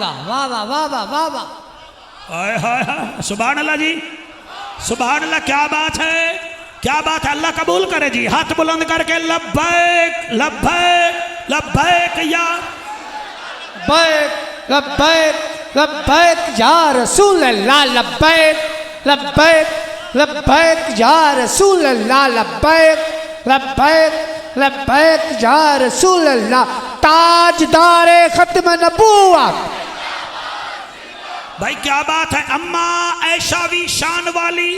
वाह वाह वाह वाह वाह वाह। हाय हाय हाय, सुभान अल्लाह जी, सुभान अल्लाह। क्या बात है, क्या बात है। अल्लाह कबूल करे जी। हाथ बुलंद करके लब्बैक लब्बैक लब्बैक या लब्बैक लब्बैक लब्बैक या रसूल अल्लाह, लब्बैक लब्बैक लब्बैक या रसूल अल्लाह, लब्बैक लब्बैक लब्बैक या रसूल अल्लाह। ताजदारे खत्म नबूवत। भाई क्या बात है। अम्मा ऐशावी शान वाली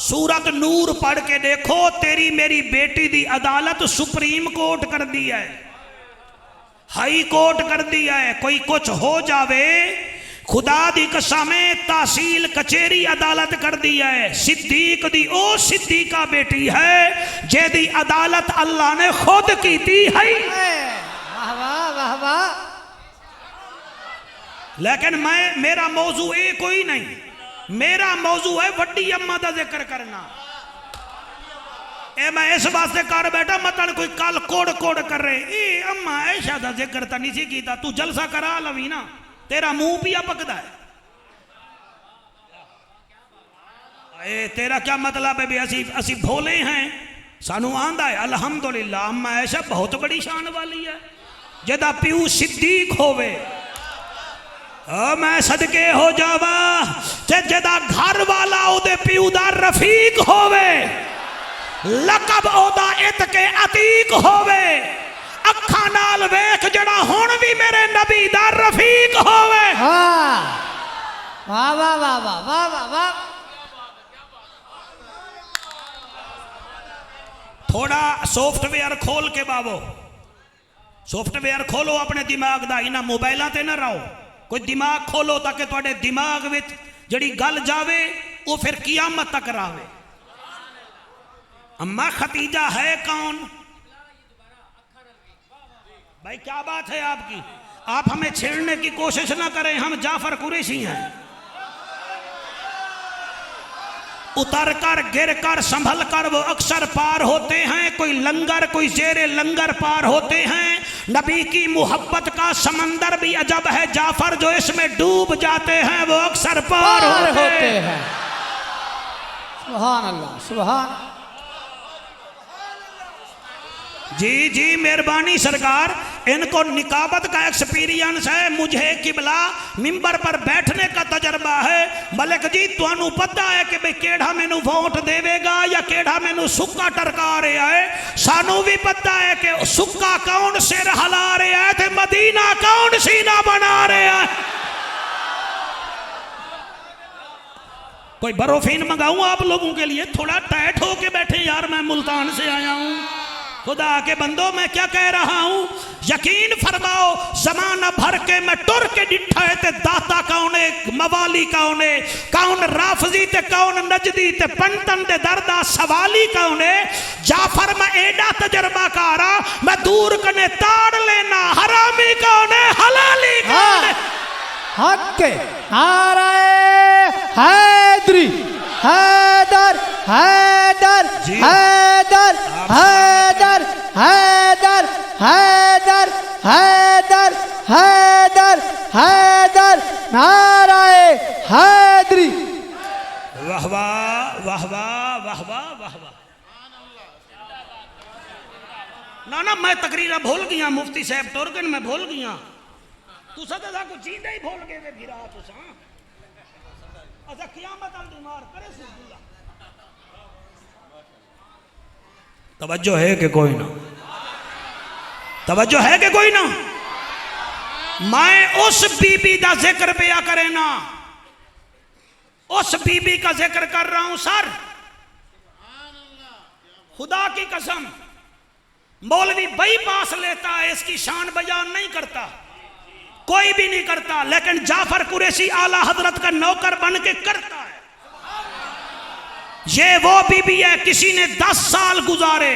सूरत नूर पढ़ के देखो। तेरी मेरी बेटी दी अदालत सुप्रीम कोर्ट कर दी है, हाई कोर्ट कर दी है। कोई कुछ हो जावे, खुदा दी कसम तहसील कचेरी अदालत कर दी है। सिद्दीक दी ओ सिद्दीका बेटी है जेदी अदालत अल्लाह ने खुद की थी है। वाह वाह वाह वाह। लेकिन मेरा मौजू ये कोई नहीं, मेरा मौजू है वड्डी अम्मा का जिक्र करना। ए मैं इस वास्ते कर बैठा मतलब कोई कल कोड़ कोड़ कर रहे ए अम्मा ऐशा का जिक्र तो नहीं कीता। तू जलसा करा लवी ना, तेरा मुंह पिया पकदा है। ए तेरा क्या मतलब है भी असी भोले हैं, सानू आंदा है अल्हम्दुलिल्लाह। अम्मा ऐशा बहुत बड़ी शान वाली है जेदा प्यू सिद्दीक होवे। मैं सदके हो जावा जेदा घर वाला ओदे प्यू दा रफीक होवे, लकब ओदा इतके अतीक होवे, अखा नाल वेख जड़ा हुण भी मेरे नबी दा रफीक होवे। हाँ वाह वाह वाह वाह वाह वाह वाह। थोड़ा सॉफ्टवेयर खोल के बाबो, सॉफ्टवेयर खोलो अपने दिमाग दा, इन्हां मोबाइलां ते ना रहो। कोई दिमाग खोलो ताकि तुहाडे दिमाग विच जड़ी गल जावे वो फिर कियामत तक रावे। अम्मा खतीजा है कौन? भाई क्या बात है आपकी। आप हमें छेड़ने की कोशिश ना करें, हम जाफर कुरैशी हैं। उतर कर गिर कर संभल कर वो अक्सर पार होते हैं। कोई लंगर कोई जेरे लंगर पार होते हैं। नबी की मोहब्बत का समंदर भी अजब है जाफर, जो इसमें डूब जाते हैं वो अक्सर पार होते हैं। सुभान अल्लाह सुभान। जी जी मेहरबानी सरकार। इनको निकाबत का एक्सपीरियंस है, मुझे किबला मिंबर पर बैठने का तजर्बा है। मलिक जी तुहानू पता है कि भाई केड़ा मैनू वोट देवेगा या केड़ा मैनू सुक्का टरका रहा है। सानू भी पता है कि सुक्का कौन सिर हला रहा है ते मदीना कौन सीना बना रहा है। कोई बरोफीन मंगाऊं आप लोगों के लिए? थोड़ा टाइट होके बैठे यार, मैं मुल्तान से आया हूं। खुदा के बंदो मैं क्या कह रहा हूं, यकीन फरमाओ जमाना भर के मैं टुर के डिठा है ते दाता कौन है, मवाली कौन है, कौन राफजी ते कौन नजदी ते पंतन दे दरदा सवाली कौन है। जाफर मैं एडा तजर्बा कारा मैं दूर कने ताड़ लेना हरामी कौन है, हलाली कौन है। हक नाराए हैदरी हैदर हैदर हैदर हैदर हैदर हैदर हैदर हैदर हैदर नाराए हैदरी। वाह वाह वाह वाह वाह वाह वाह वाह। ना ना मैं तकरीर भूल गया, मुफ्ती साहब टोरगन मैं भूल गया। तुसा तो कुछ चीज ही भूल गए वे फिरा तुसा। अच्छा क़यामत अल बीमार करे सुल्ला। तवज्जो है कि कोई ना? तवज्जो है कि कोई ना? मैं उस बीबी का जिक्र पिया करे ना, उस बीबी का जिक्र कर रहा हूं सर। खुदा की कसम मौलवी बई पास लेता है, इसकी शान बयान नहीं करता, कोई भी नहीं करता, लेकिन जाफर कुरैशी आला हजरत का नौकर बन के करता है। ये वो बीबी है, किसी ने 10 साल गुजारे,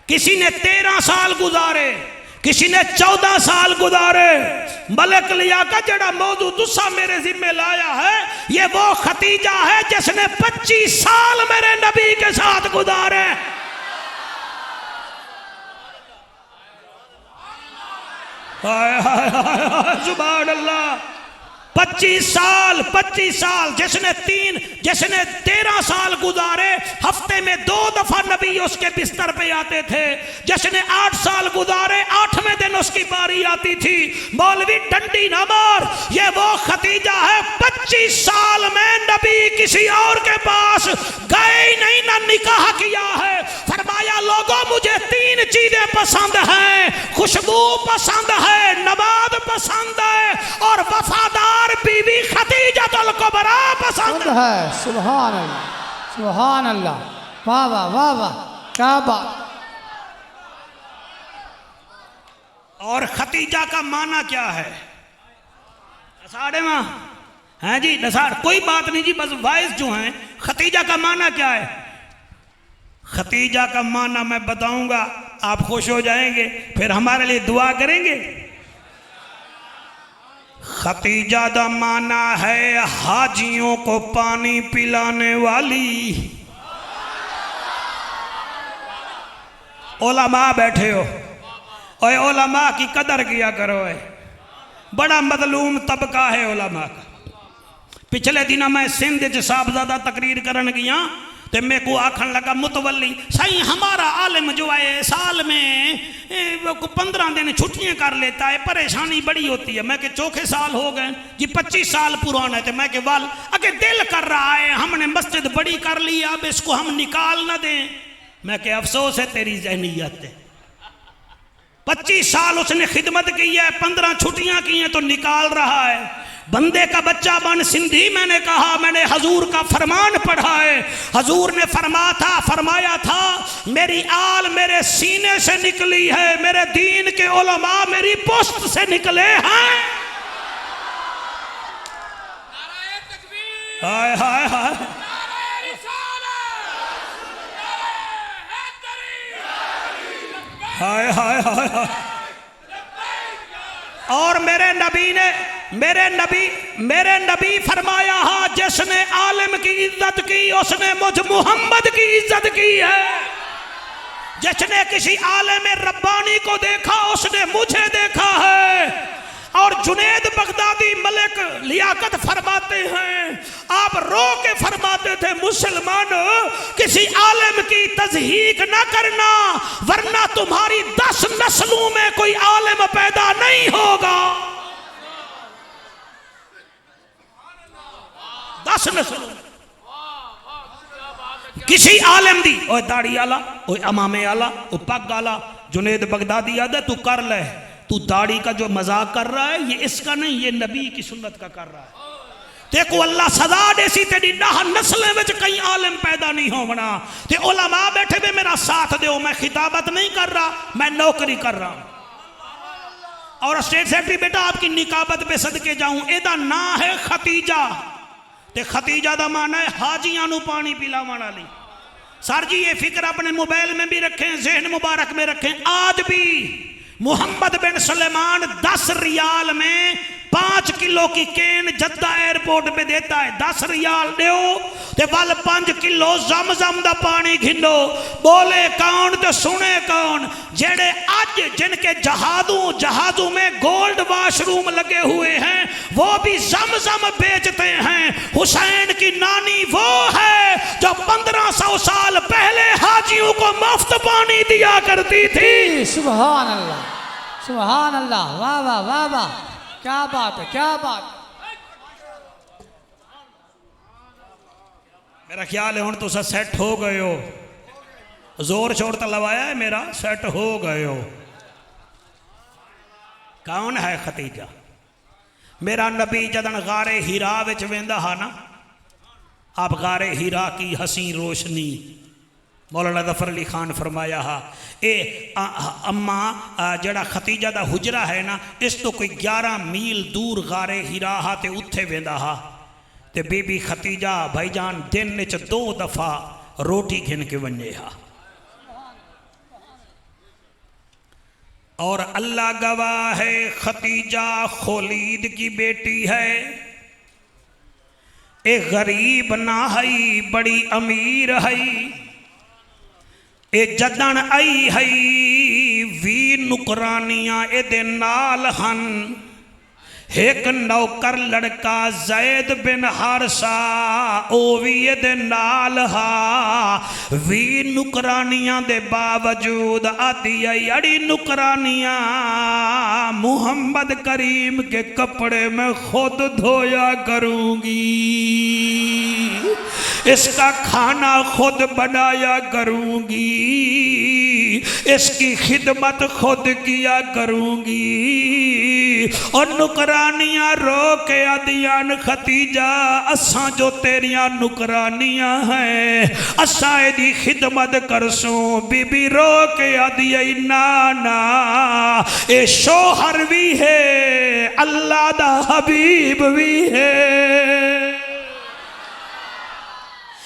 किसी ने 13 साल गुजारे, किसी ने 14 साल गुजारे। मलिक लियाकत जड़ा मौजू तुसा मेरे जिम्मे लाया है, ये वो खतीजा है जिसने 25 साल मेरे नबी के साथ गुजारे। हाय हाय हाय हाय सुभान अल्लाह। 25 साल जिसने 13 साल गुजारे, हफ्ते में 2 दफा नबी उसके बिस्तर पे आते थे। जिसने 8 साल गुजारे, 8वें दिन उसकी बारी आती थी। मौलवी डंडी ना मार, ये वो खतीजा है 25 साल में नबी किसी और के पास गए ही नहीं, ना निकाह किया है। फरमाया लोगों मुझे 3 चीजें पसंद हैं, खुशबू पसंद है, नमाज पसंद है और वफादार बीवी खतीजतुल कुबरा पसंद है। सुभान अल्लाह, सुभान अल्लाह, वाह वाह वाह वाह, क्या बात। और खतीजा का माना क्या है? साढ़े माँ हैं जी, नसार कोई बात नहीं जी, बस वाइस जो हैं। खतीजा का माना क्या है? खतीजा का माना मैं बताऊंगा, आप खुश हो जाएंगे, फिर हमारे लिए दुआ करेंगे। खतीजा दा माना है हाजियों को पानी पिलाने वाली। ओलमा बैठे हो, ओए ओलमा की कदर किया करो। बड़ा मजलूम तबका है ओलमा का। पिछले दिन मैं सिंध च साहबजादा तकरीर करन गया, तो मेरे को आखन लगा मुतवली सही हमारा आलिम जो है साल में 15 दिन छुट्टियां कर लेता है, परेशानी बड़ी होती है। मैं के चौथे साल हो गए जी, 25 साल पुराना है। तो मैं के वाल अगे दिल कर रहा है, हमने मस्जिद बड़ी कर ली, अब इसको हम निकाल ना दें। मैं के अफसोस है तेरी जहनीयत है। 25 साल उसने खिदमत की है, 15 छुट्टियां की हैं तो निकाल रहा है। बंदे का बच्चा बन सिंधी। मैंने कहा, मैंने हजूर का फरमान पढ़ा है। हजूर ने फरमाया था मेरी आल मेरे सीने से निकली है, मेरे दीन के उलमा मेरी पुश्त से निकले हैं। हाय हाय हाय, हाय हाय हाय हाय। और मेरे नबी फरमाया, हाँ जिसने आलिम की इज्जत की उसने मुझ मुहम्मद की इज्जत की है। जिसने किसी आलिम रब्बानी को देखा उसने मुझे देखा है। और जुनेद बगदादी मलिक लियाकत फरमाते हैं, आप रो के फरमाते थे मुसलमानों किसी आलिम की तज़हीक न करना, वरना तुम्हारी 10 नस्लों में कोई आलिम पैदा नहीं होगा। 10 नस्लों किसी आलिम दी, ओए दाढ़ी आला, ओए अमामे आला, ओ पग आला। जुनेद बगदादी आदे तू कर ले, तू दाढ़ी का जो मजाक कर रहा है ये इसका नहीं, ये नबी की सुन्नत का कर रहा है। देखो अल्लाह सजा देसी तेरी नाह नस्लें विच कई आलिम पैदा नहीं होना। ते उलमा बैठे वे मेरा साथ दो, मैं खिताबत नहीं कर रहा, मैं नौकरी कर रहा हूं। और स्टेट सेक्रेटरी बेटा आपकी निकाबत पे सदके जाऊं, एदा ना है खतीजा। ते खतीजा दा माना है हाजियां नू पानी पिलावन वाली। सर जी ये फिक्र अपने मोबाइल में भी रखें, ज़हन मुबारक में रखें। आज भी मोहम्मद बिन सुलेमान 10 रियाल में 5 किलो की केन जद्दा एयरपोर्ट पे देता है। 10 रियाल दो ते वल 5 किलो जमजम दा पानी घिनो। बोले कौन तो सुने कौन? जेड़े आज जिनके जहाजों में गोल्ड वाशरूम लगे हुए हैं वो भी जमजम बेचते हैं। हुसैन की नानी वो है जो 1500 साल पहले हाजियों को मुफ्त पानी दिया करती थी। सुभान अल्लाह, सुभान अल्लाह, वाह वाह वाह वाह, क्या बात है, क्या बात। मेरा ख्याल है हुण तुसा सेट हो गए हो, जोर शोर तो लवाया है मेरा, सेट हो गए हो। कौन है खतीजा? मेरा नबी जदन गारे हीरा विच वेंदा हा ना, आप गारे हीरा की हसी रोशनी, मौलाना ज़फ़र अली खान फरमाया हा ए अम्मा जड़ा खतीजा दा हुजरा है ना, इस तो कोई 11 मील दूर गारे हीरा हा ते उत्थे वेंदा हा। ते बीबी खतीजा भाईजान दिन विच 2 दफ़ा रोटी घिन के वने हा। और अल्लाह गवाह है खतीजा खुलीद की बेटी है। एक गरीब ना हई बड़ी अमीर हई। ए जदन आई हई 20 नुकरानियां एदे नाल हन। एक नौकर लड़का जैद बिन हारसा ओ भी एदे नाल हा। 20 नुकरानियां दे बावजूद आदि अड़ी नुकरानियां मुहम्मद करीम के कपड़े में खुद धोया करूंगी, इसका खाना खुद बनाया करूंगी, इसकी खिदमत खुद किया करूंगी। और नुकरानियां रो के आदियान खतीजा असा जो तेरिया नुकरानियां हैं असा एदी खिदमत करसूं। बीबी रो के आदिया ना ना ए शोहर भी है अल्लाह दा हबीब भी है।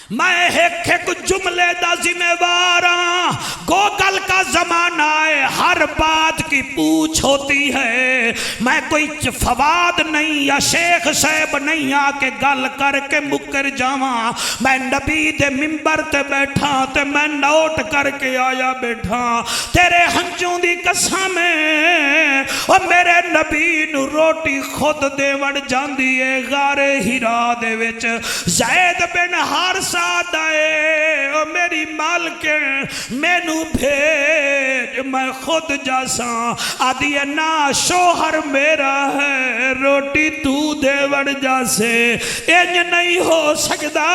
मैं एक जुमले का जिम्मेवार हाँ। गूगल का जमाना है, हर बात की पूछ होती है। मैं कोई फवाद नहीं या शेख साहब नहीं आके गल करके मुकर जावा। मैं नबी दे मिंबर ते बैठा ते मैं नोट करके आया बैठा। तेरे हंजों दी कसम है और मेरे नबी नू रोटी खुद देवण जांदी है गारे हिरा दे विच। ज़ैद बिन हारसा दाए मेरी मालकिन मैनू भेज मैं खुद जासा। आदि ना शोहर मेरा है रोटी तू देवड़ जासे। इंज नहीं हो सकता।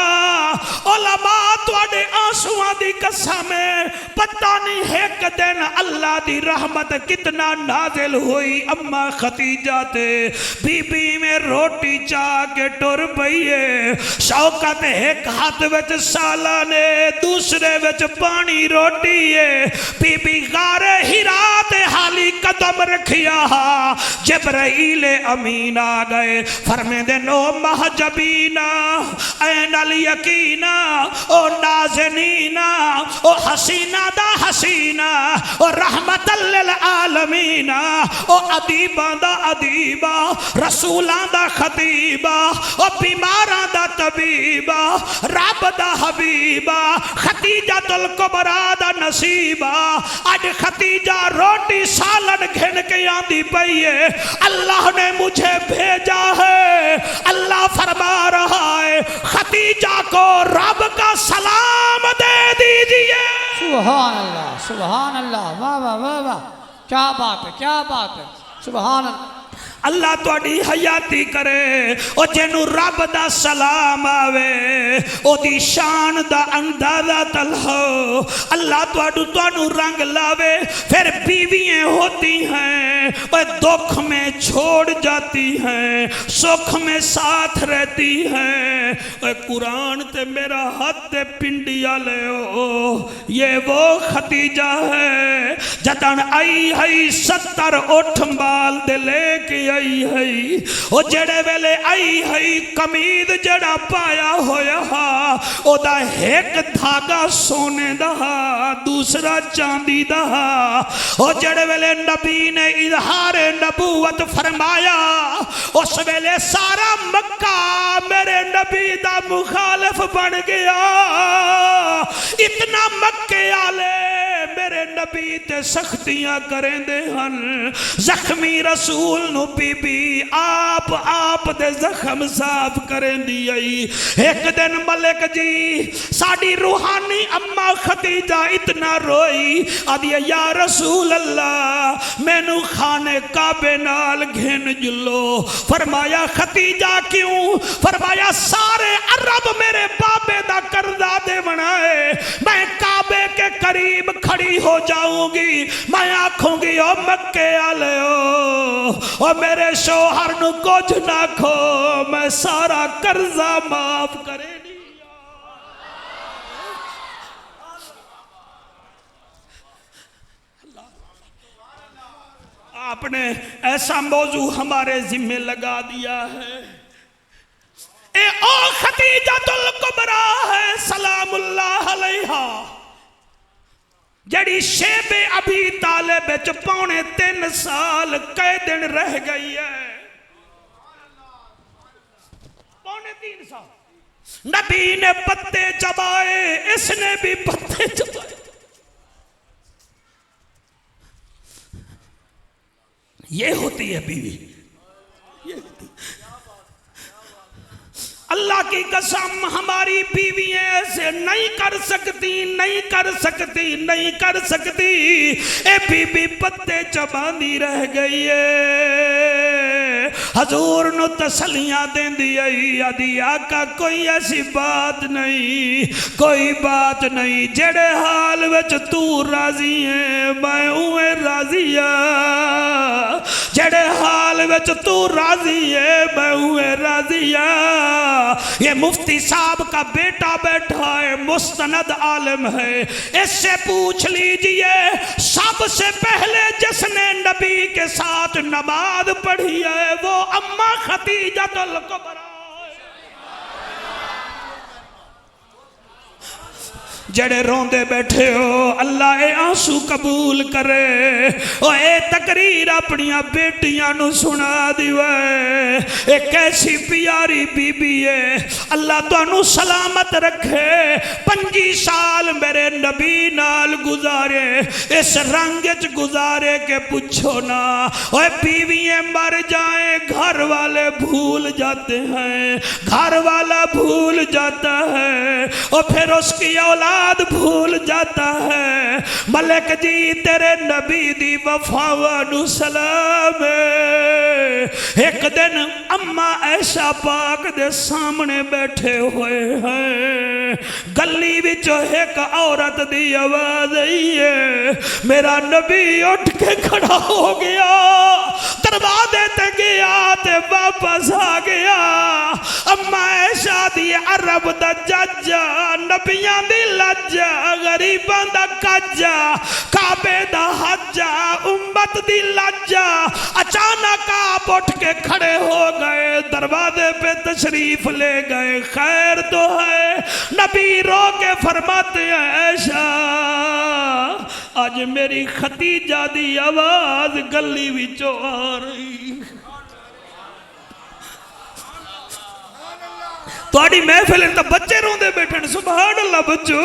उलमा तुहाडे आंसुआं दी कसम है पता नहीं एक दिन अल्लाह दी रहमत कितना नाजिल हुई अम्मा खतीजा ते। बीबी में रोटी चाह के टुर पई है। शौकत एक हाथ विच साला ने दूसरे विच पानी रोटी है। बीबी गारे हिरा ते हाली कदम रखिया। जिब्राइल अमीन आ गए फरमेंदे नो महजबीना ऐन अल यकीना ओ नाज़नीना ओ हसीना दा हसीना ओ रहमतल लिल आलमीना ओ अदीबा दा अदीबा रसूलां दा खतीबा ओ बीमारां दा तबीबा रब दा हबीबा खतीजा तुल कुबरा दा नसीबा। अज खतीजा रोटी सालन घिन के आंदी पई है अल्लाह ने मुझे भेजा है। अल्लाह फरमा रहा है खतीजा को रब का सलाम दे दीजिए। सुभान अल्लाह सुभान अल्लाह वाह वाह वाह वाह क्या बात है क्या बात है सुभान अल्लाह। अल्लाह तुहाडी हयाती करे ओ जेनू रब दा सलाम आवे ओदी शान दा अंदाजा तलहो। अल्लाह तुहानू रंग लावे। फिर बीवियां होती हैं वह दुख में छोड़ जाती हैं सुख में साथ रहती हैं। वह कुरान ते मेरा हाथ ते पिंडिया ले ये वो खतीजा है जतन आई है 70 उठ बाल दे लेके आई है। ओ जेड़े वेले आई है कमीज जड़ा पाया होया ओदा एक धागा सोने दा दूसरा चांदी दा। ओ जेड़े वेले नबी ने इजहार नबूवत फरमाया उस वेले सारा मक्का मेरे नबी दा मुखालिफ बन गया। इतना मक्के आले मेरे नबी ते सख्तियां करेंदे हन। जख्मी रसूल नु बीबी आप दे जख्म साफ करेंदी आई। एक दिन मलिक जी साडी रूहानी अम्मा खतीजा इतना रोई आदि या रसूल अल्लाह मैनू खाने काबे नाल घिन जुलो। फरमाया खतीजा क्यों? फरमाया सारे अरब मेरे बाबे दा कर्जा दे बनाए। मैं काबे के करीब खड़ी हो जाऊंगी मैं आखूंगी ओ मक्के आले ओ मेरे शोहर नु कुछ ना खो मैं सारा कर्जा माफ करे। आपने ऐसा मौजू हमारे जिम्मे लगा दिया है। ए ओ खतीजतुल कुबरा है सलामुल्लाह अलैहा जड़ी शेबे अभी तालिब विच 3.5 साल कैदन रह गई है। 3.5 साल नबी ने पत्ते चबाए इसने भी पत्ते चबाए। ये होती है बीवी, ये होती। अल्लाह की कसम हमारी बीवी ऐसे नहीं कर सकती, नहीं कर सकती, नहीं कर सकती। ए बीबी पत्ते चबांदी रह गई है, हजूर नु तसलियां देंदी आई, आदि आका कोई ऐसी बात नहीं, कोई बात नहीं, जेड़े हाल विच तू राजी है मैं उवें राजी आ, जेड़े हाल विच तू राजी है मैं उवें राजी आ। ये मुफ्ती साहब का बेटा बैठा है, मुस्तनद आलिम है, इससे पूछ लीजिए सबसे पहले जिसने नबी के साथ नमाज पढ़ी है वो अम्मा खदीजतुल कुबरा। जड़े रोंदे बैठे हो अल्लाह ए आंसू कबूल करे, ओ ए तकरीर अपनिया बेटियां नु सुना दिवे, ए कैसी प्यारी बीबी है, अल्लाह तुहानू सलामत रखे। 25 साल मेरे नबी नाल गुजारे, इस रंग च गुजारे के पूछो ना। ओए बीवियां मर जाए घर वाले भूल जाते हैं, घर वाला भूल जाता है और फिर उसकी औलाद भूल जाता है। मलिक जी तेरे नबी दी वफावा नु सलाम। एक दिन अम्मा ऐशा पाक दे सामने बैठे हुए हैं, गली विचों एक औरत दी आवाज आई है, मेरा नबी उठ के खड़ा हो गया, दरवाजे ते गया ते वापस आ गया। अम्मा ऐशा दी अरब दा जज्जा, नबियां दी लज्जा, गरीबां दा कज्जा, काबे दा हज्जा, उम्मत दी लज्जा। अचानक आप उठ के खड़े हो गए, दरवाजे पे तशरीफ ले गए, खैर तो है। नबी रो के फरमाते हैं ऐशा आज मेरी खतीजा दी आवाज गली विचों आ रही, तुहाडी महफिल तो बच्चे रोंदे बैठे, सुभान अल्लाह। बच्चो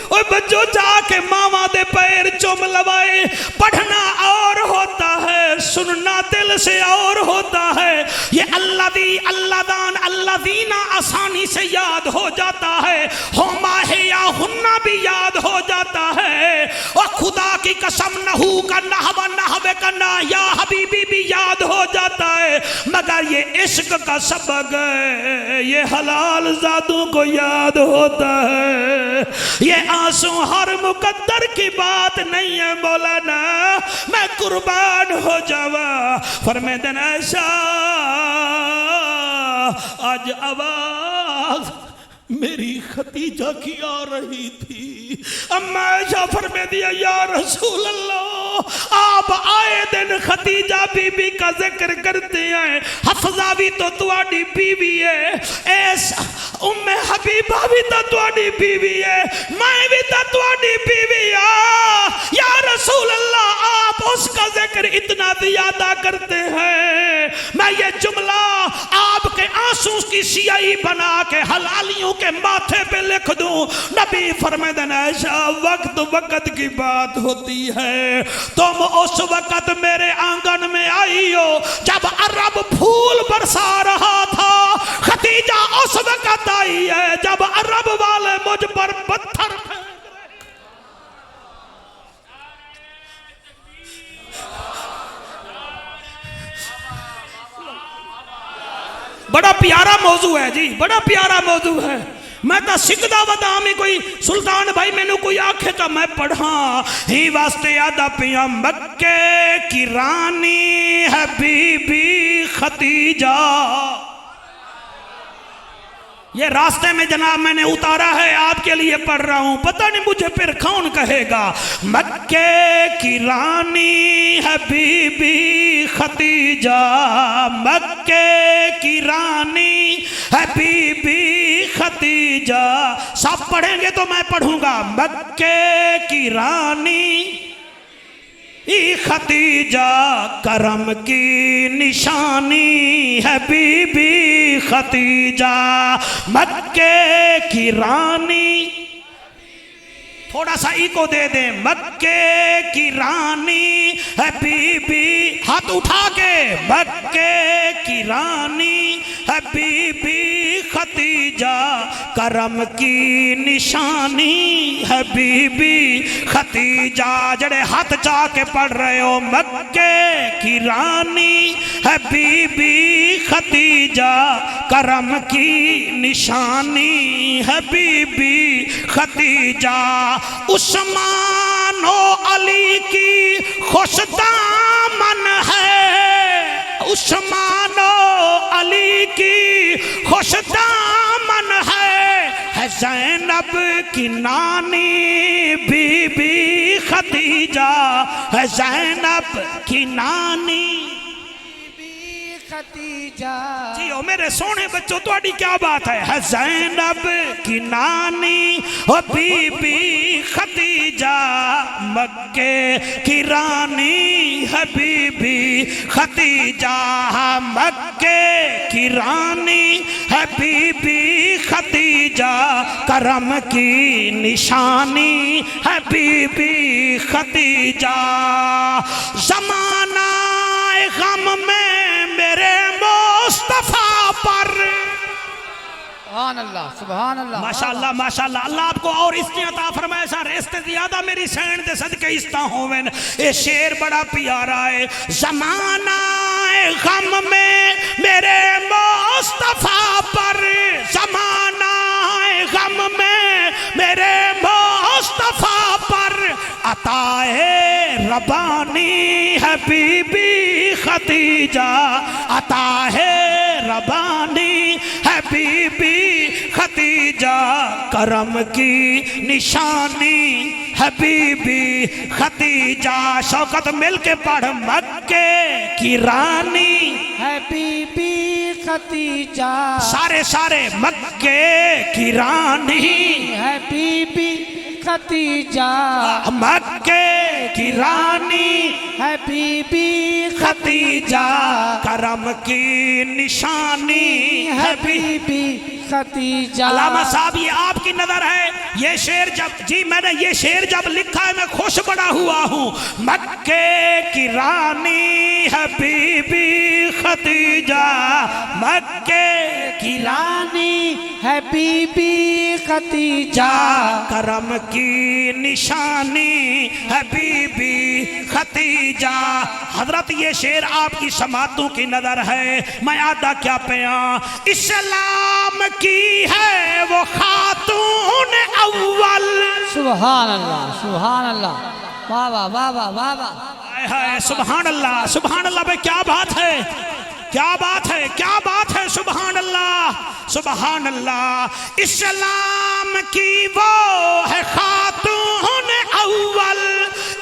ओए बच्चो जाके मावा दे पैर चुम लवाए। पढ़ना और होता है, सुनना दिल से और होता है। ये अल्लाह दी अल्लाह दान अल्लाह दीना आसानी से याद हो जाता है, होमा है या हुन्ना भी याद हो जाता है। और खुदा की कसम नहू का नहवा नहवे का ना या हबीबी भी याद हो जाता है, मगर ये इश्क का सबक है, ये हलाल ज़ादों को याद होता है। ये आंसू हर मुकद्दर की बात नहीं है मौलाना, मैं कुर्बान हो जावा। फरमाते हैं ऐशा आज आवाज मेरी खतीजा की आ रही थी। अम्मा ऐशा फरमा दिया या रसूल अल्लाह आप आए दिन खतीजा बीबी का जिक्र करते हैं, हफ्जा भी तो तुम्हारी बीवी है, ऐस उम्मे हबीबा भी तो तुम्हारी बीवी है, मैं भी तो तुम्हारी बीवी या रसूल अल्लाह आप उसका जिक्र इतना ज्यादा करते हैं, मैं ये जुमला आपके आंसू की सियाही बना के हलालियों के माथे पे लिख दूं। नबी फरमाते हैं ऐशा वक्त वक्त की बात होती है, तुम उस वक्त मेरे आंगन में आई हो जब अरब फूल बरसा रहा था, खतीजा उस वक्त आई है जब अरब वाले मुझ पर पत्थर फेंक रहे। बड़ा प्यारा मौजू है जी, बड़ा प्यारा मौजू है। मैं तो सिकदा वदा में कोई सुल्तान भाई मैनू कोई आखे तो मैं पढ़ा ही वास्ते आदा पिया मक्के की रानी है बीबी खतीजा। ये रास्ते में जनाब मैंने उतारा है आपके लिए पढ़ रहा हूं, पता नहीं मुझे फिर कौन कहेगा। मक्के की रानी है बीबी खतीजा, मक्के की रानी है बीबी खतीजा। सब पढ़ेंगे तो मैं पढ़ूंगा। मक्के की रानी खतीजा करम की निशानी है बीबी खतीजा, मक्के की रानी थोड़ा सा इको दे दे। मक्के की रानी है बीबी, हाथ उठा के, मक्के की रानी है बीबी खतीजा, करम की निशानी है बीबी खतीजा। जड़े हाथ चा के पढ़ रहे हो, मक्के की रानी है बीबी खतीजा, करम की निशानी है बीबी खतीजा। उस्मानो अली की खुशदामन है, उस्मानो अली की खुशदामन है ज़ैनब की नानी बीबी खतीजा, है ज़ैनब की नानी खतीजा। जी ओ मेरे सोने बच्चों, तुम्हारी क्या बात है ज़ैनब की नानी हो बीबी खतीजा, मक्के की रानी है बीबी खतीजा, मक्के की रानी है बीबी खतीजा, करम की निशानी है बीबी खतीजा। ज़माना गम में मेरे मुस्तफा पर, सुभान अल्लाह सुभान अल्लाह माशाअल्लाह माशाअल्लाह। अल्लाह आपको और इसने अता फरमाए सा रिश्ते ज्यादा मेरी सैन दे सदके इसता होवेन। ये शेर बड़ा प्यारा है। ज़माना गम में मेरे मुस्तफा पर, ज़माना गम में मेरे मुस्तफा पर, अताए रबानी है बीबी खतीजा, अता है रबानी है बीबी खतीजा, करम की निशानी है बीबी खतीजा। शौकत मिल के पढ़, मक्के की रानी है बीबी खतीजा, सारे सारे, मक्के की रानी है बीबी खतीजा, मक्के की रानी है बीबी खतीजा, करम की निशानी है बीबी खतीजा। अल्लामा साहब ये आपकी नजर है। ये शेर जब, जी मैंने ये शेर जब लिखा है मैं खुश बड़ा हुआ हूँ। मक्के की रानी है बीबी खतीजा, मक्के की रानी है बीबी खतीजा, करम की निशानी है बीबी खतीजा। हजरत ये शेर आपकी समातों की नजर है। मैं आदा क्या पया, इस्लाम की है वो खातून अव्वल, सुभान अल्लाह सुभान अल्लाह, वाह वाह वाह वाह वाह वाह, हाय हाय सुभान अल्लाह सुभान अल्लाह। भाई क्या बात है, क्या बात है, क्या बात है, सुभान अल्लाह सुभान अल्लाह। इस्लाम की वो है खातून अव्वल,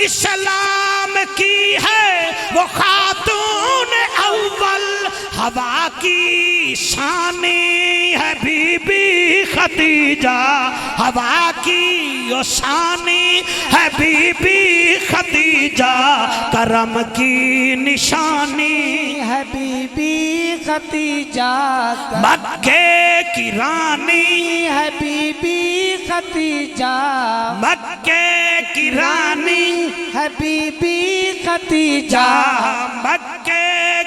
इस्लाम की है वो खातून अव्वल, हवा की शानी है बीबी खतीजा, हवा की यो शानी है बीबी खतीजा, करम की निशानी है बीबी खतीजा, मक्के की रानी है बीबी खतीजा, मक्के की रानी है बीबी खतीजा, मक्के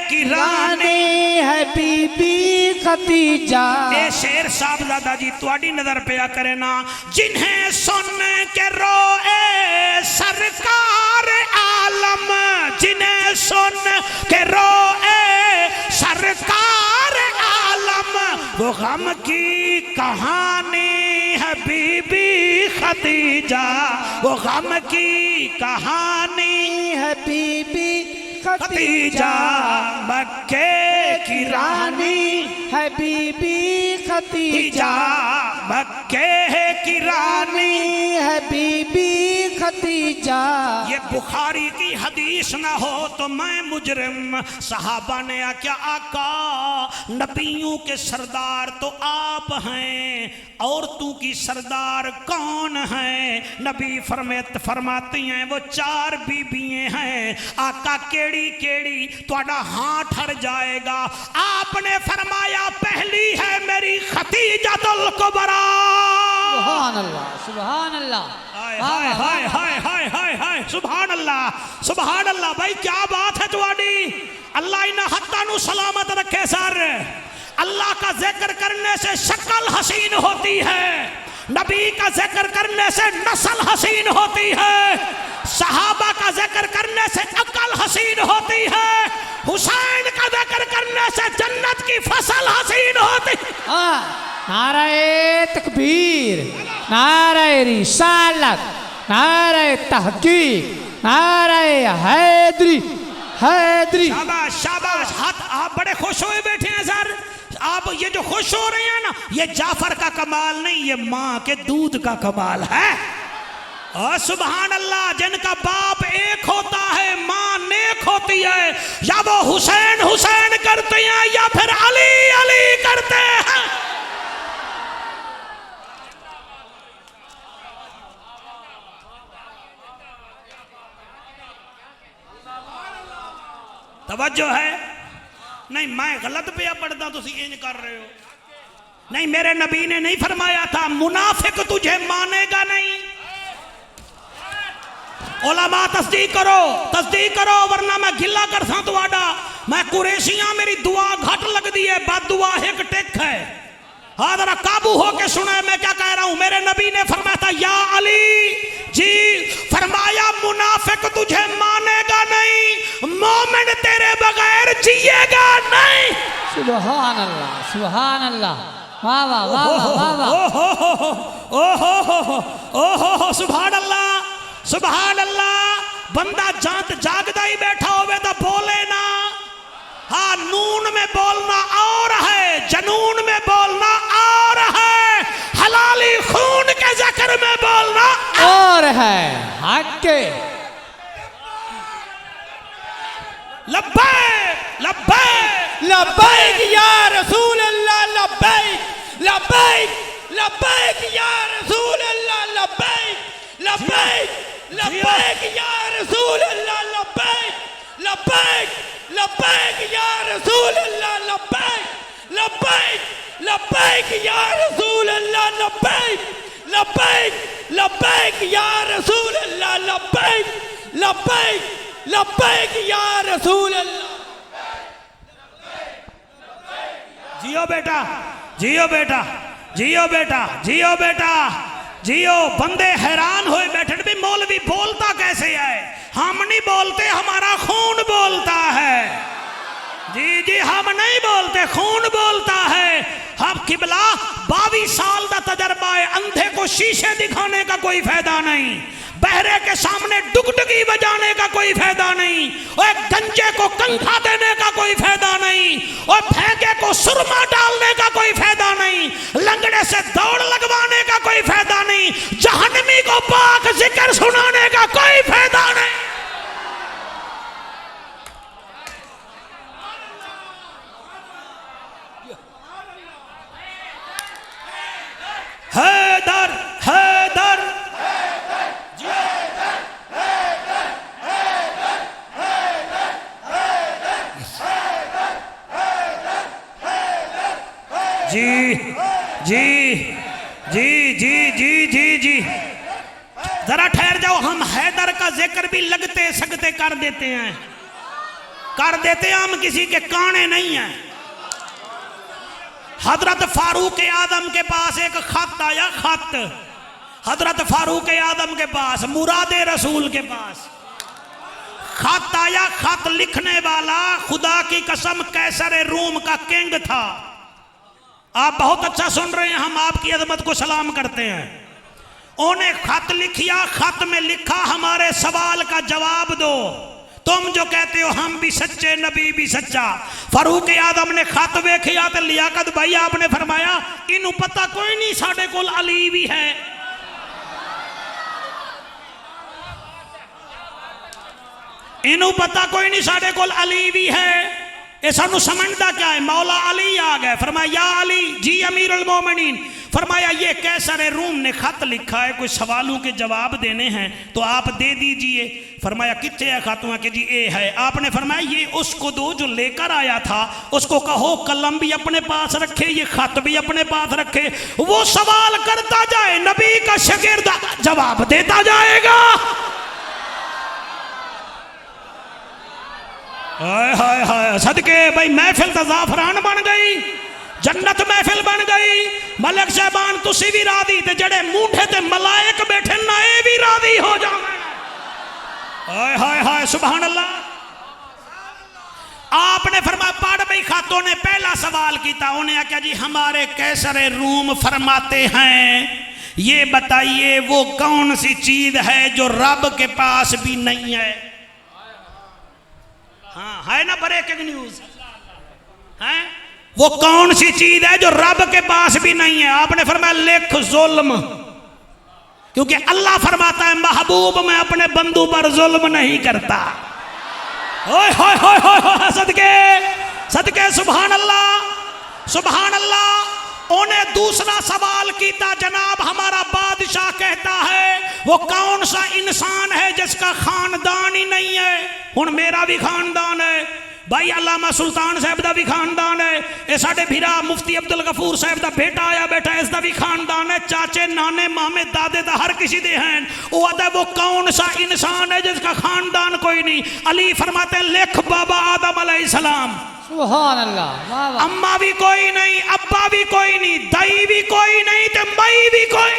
की रानी है बीबी खतीजा। ए शेर साहबजादा जी तुहाडी नजर पिया करे ना, जिन्हें सुन के रोए सरकार आलम, जिन्हें सुन के रोए सरकार आलम, वो गम की कहानी है बीबी खतीजा, वो गम की कहानी है बीबी खतीजा, मक्के की रानी है बीबी खतीजा, मक्के की रानी है बीबी खतीजा। ये बुखारी की हदीस ना हो तो मैं मुजरिम। सहाबा ने क्या आका, नबियों के सरदार तो आप हैं, औरतों की सरदार कौन है? नबी फरमाती हैं वो 4 बीबियां हैं। आका केड़ी केड़ी? ਤੁਹਾਡਾ हाथ ठर जाएगा। आपने फरमाया पहली है मेरी खतीजतुल कुबरा। सुभान अल्लाह सुभान अल्लाह हाय वाह, हाय वाह, हाय वाह। हाय हाय हाय हाय सुभान अल्लाह भाई क्या बात है तुहाडी अल्लाह इन्हां हत्तां नूं सलामत रखे सर अल्लाह का जिक्र करने से शक्ल हसीन होती है नबी का जिक्र करने से नस्ल हसीन होती है सहाबा का जिक्र करने से अकल हसीन होती है हुसैन का जिक्र करने से जन्नत की फसल हसीन होती है हाँ, नाराए तकबीर नाराए रिसालत नाराए तहकीक नाराए हैदरी हैदरी शाबाश शाबाश हाथ आप बड़े खुश हुए बैठे हैं सर आप ये जो खुश हो रहे हैं ना ये जाफर का कमाल नहीं ये माँ के दूध का कमाल है और सुभान अल्लाह जिनका बाप एक होता है माँ नेक होती है या वो हुसैन हुसैन करते हैं या फिर अली अली करते हैं तवज्जो है नहीं मैं गलत पे पढ़ता तुम इंज कर रहे हो नहीं मेरे नबी ने नहीं फरमाया था मुनाफिक तुझे मानेगा नहीं उलमा तस्दीक करो वरना मैं गिला करसा तुहाडा मैं कुरैशियां मेरी दुआ घट लगती है बद दुआ एक टेक है हाँ जरा काबू होके सुने मैं क्या कह रहा हूं मेरे नबी ने फरमाया था या अली जी फरमाया मुनाफिक तुझे मानेगा नहीं मोमिन तेरे बगैर जिएगा नहीं सुभान अल्लाह वाह वाह वाह वाह वाह ओहो सुभान अल्लाह बंदा जात जागदा ही बैठा होवे तो बोले ना हाँ नून में बोलना और है जनून में बोलना और है हलाली खून के जिक्र में बोलना और है हक के लब्बैक लब्बैक लब्बैक या रसूल अल्लाह लब्बैक लब्बैक लब्बैक या रसूल अल्लाह लब्बैक लब्बैक लब्बैक या रसूल अल्लाह लब्बैक लब्बैक लब्बैक या रसूल अल्लाह लब्बैक लब्बैक लब्बैक या रसूल अल्लाह लब्बैक लब्बैक लब्बैक या रसूल अल्लाह लब्बैक लब्बैक लब्बैक या रसूल अल्लाह जियो बेटा जियो बेटा जियो बेटा जियो बेटा जियो बंदे हैरान हुए बैठे भी मौलवी बोलता कैसे है हम नहीं बोलते हमारा खून बोलता है जी जी हम नहीं बोलते खून बोलता है हम किबला 22 साल का तजर्बा है अंधे को शीशे दिखाने का कोई फायदा नहीं बहरे के सामने डुगडुगी बजाने का कोई फायदा नहीं और गंजे को कंखा देने का कोई फायदा नहीं और फेंके को सुरमा डालने का कोई फायदा नहीं लंगड़े से दौड़ लगवाने का कोई फायदा नहीं जहन्नमी को पाक जिक्र सुनाने का कोई फायदा नहीं हैदर हैदर जी जी जी जी जी जी जी जरा ठहर जाओ हम हैदर का जिक्र भी लगते सगते कर देते हैं हम किसी के काने नहीं हैं हजरत फारूक आदम के पास एक खत आया खत हजरत फारूक आदम के पास मुरादे रसूल के पास खत आया खत लिखने वाला खुदा की कसम कैसर रूम का किंग था आप बहुत अच्छा सुन रहे हैं हम आपकी अजमत को सलाम करते हैं उन्हें खत लिखिया खत में लिखा हमारे सवाल का जवाब दो तुम जो कहते हो हम भी सच्चे नबी भी सच्चा फारूक आदम ने खत वेखिया तो लियाकत भाई आपने फरमाया इनू पता कोई नहीं साडे कोल अली भी है इनू पता कोई नहीं साडे कोल अली भी है ये सानू समझदा क्या है? मौला अली आ गए, फरमाया या अली जी अमीरुल मोमिनीन, फरमाया ये कैसर रूम ने खत लिखा है, कुछ सवालों के जवाब देने हैं तो आप दे दीजिए। फरमाया कितने है खातून के? जी ए है। आपने फरमाया ये उसको दो जो लेकर आया था, उसको कहो कलम भी अपने पास रखे, ये खत भी अपने पास रखे, वो सवाल करता जाए, नबी का शागिर्द जवाब देता जाएगा। हाय हाय हाय, सदके भाई महफिल तो जाफरान बन गई, जन्नत महफिल बन गई। मलक साहबान तुसी भी राजी ते जड़े मूठे ते मलाइक बैठे ना ये भी राजी हो जावे। हाय हाय हाय सुभान अल्लाह। आपने फरमाया पढ़ भाई खातों ने पहला सवाल किया, उन्हें आख्या जी हमारे कैसर रूम फरमाते हैं ये बताइए वो कौन सी चीज है जो रब के पास भी नहीं है। हाँ है ना ब्रेकिंग न्यूज है, वो कौन सी चीज है जो रब के पास भी नहीं है। आपने फरमाया लिख जुल्म, क्योंकि अल्लाह फरमाता है महबूब मैं अपने बंदू पर जुल्म नहीं करता। ओए होए होए होए, सदके सदके सुभान अल्लाह सुभान अल्लाह। उन्हें दूसरा सवाल किया, जनाब हमारा बादशाह कहता है वो कौन सा इंसान है जिसका खानदान ही नहीं है। हुण मेरा भी खानदान है भाई, अल्लामा सुल्तान साहब का भी खानदान है, ये साडे भीरा मुफ्ती अब्दुल गफूर साहब का बेटा आया बैठा है, इसका भी खानदान है, चाचे नाने मामे दादे का हर किसी दे हैं। वो आता है वो कौन सा इंसान है जिसका खानदान कोई नहीं। अली फरमाते हैं लिख बाबा आदम अलैहिस्सलाम। सुभान अल्लाह। अम्मा भी कोई नहीं, अब्बा भी कोई नहीं, दाई भी कोई नहीं, तो मई भी कोई।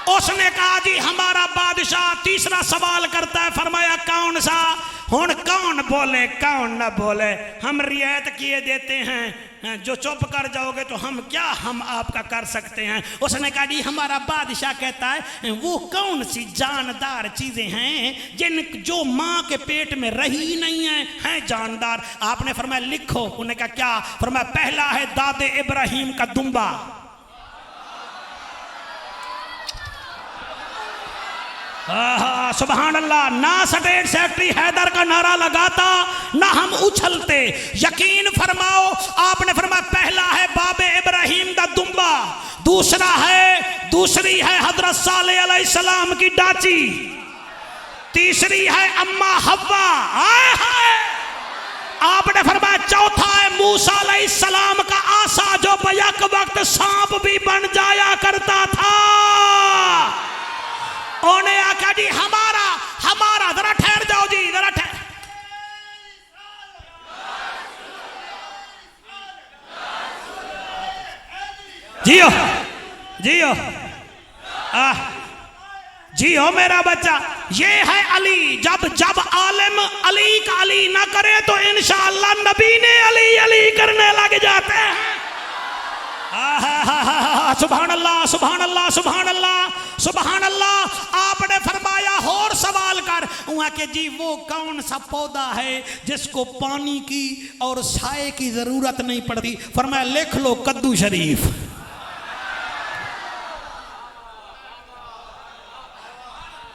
उसने कहा जी हमारा बादशाह तीसरा सवाल करता है, फरमाया कौन सा। हुण कौन बोले कौन न बोले, हम रियायत किए देते हैं, जो चुप कर जाओगे तो हम आपका कर सकते हैं। उसने कहा जी हमारा बादशाह कहता है वो कौन सी जानदार चीजें हैं जो माँ के पेट में रही नहीं हैं जानदार। आपने फरमाया लिखो। उन्होंने कहा क्या? फरमाया पहला है दादे इब्राहिम का दुम्बा, सुभान अल्लाह। ना स्टेट सेक्रेटरी हैदर का नारा लगाता ना हम उछलते। यकीन फरमाओ, आपने फरमाया पहला है बाबे इब्राहिम का दुम्बा, दूसरी है हजरत सालेह अलैहिस्सलाम की डाची, तीसरी है अम्मा हव्वा। आपने फरमाया चौथा है मूसा अलैहिस्सलाम का आसा जो बैक वक्त सांप भी बन जाया करता था। उन्हें आखा जी हमारा जरा ठहर जाओ जी, जरा ठहर। जियो जियो जियो मेरा बच्चा। ये है अली। जब आलिम अली का अली ना करे तो इंशाअल्लाह नबी ने अली अली करने लग जाते हैं। सुभान अल्लाह सुभान अल्लाह सुभान अल्लाह सुभान अल्लाह। आपने फरमाया और सवाल कर, वहां के जी वो कौन सा पौधा है जिसको पानी की और साए की जरूरत नहीं पड़ती। फरमाया लिख लो कद्दू शरीफ।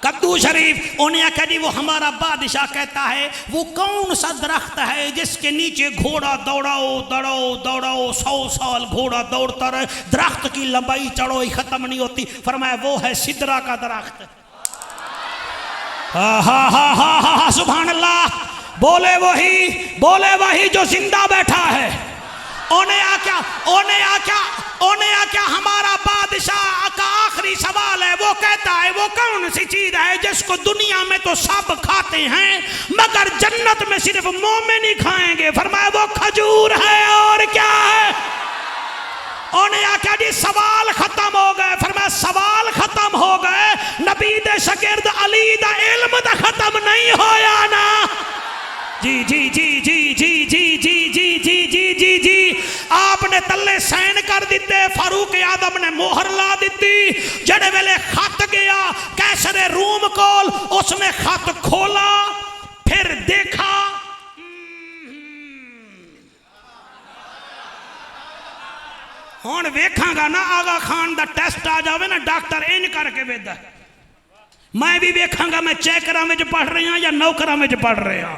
कद्दू शरीफ। उन्हें आखा जी वो हमारा बादशाह कहता है वो कौन सा दरख्त है जिसके नीचे घोड़ा दौड़ाओ दौड़ाओ दौड़ाओ 100 साल घोड़ा दौड़ता रहे, दरख्त की लंबाई चढ़ोई खत्म नहीं होती। फरमाया वो है सिदरा का दरख्त। हा हा हा हा हा सुभान अल्लाह। बोले वही जो जिंदा बैठा है। उन्हें आख्या हमारा बादशाह का आखिरी सवाल है, वो कहता है वो कौन सी चीज है जिसको दुनिया में तो सब खाते हैं मगर जन्नत में सिर्फ मोमिन ही खाएंगे। फरमाया वो खजूर है। और क्या है? उन्हें आख्या जी सवाल खत्म हो गए। फरमाया सवाल खत्म हो गए, नबी दे शागिर्द अली दा इल्म दा खत्म नहीं होया ना। जी जी जी जी जी जी जी जी जी जी जी जी। आपने तल्ले सैन कर दिते, फारूक आदम ने मोहर ला दी। जड़े वेले खत गया कैसरे रूम कोल, उसने खत खोला फिर देखा। हुण वेखांगा ना आगा खान दा टेस्ट आ जावे ना डॉक्टर इन करके वेदा, मैं भी वेखांगा मैं चैकरां विच पढ़ रहा या नौकरां विच पढ़ रहा।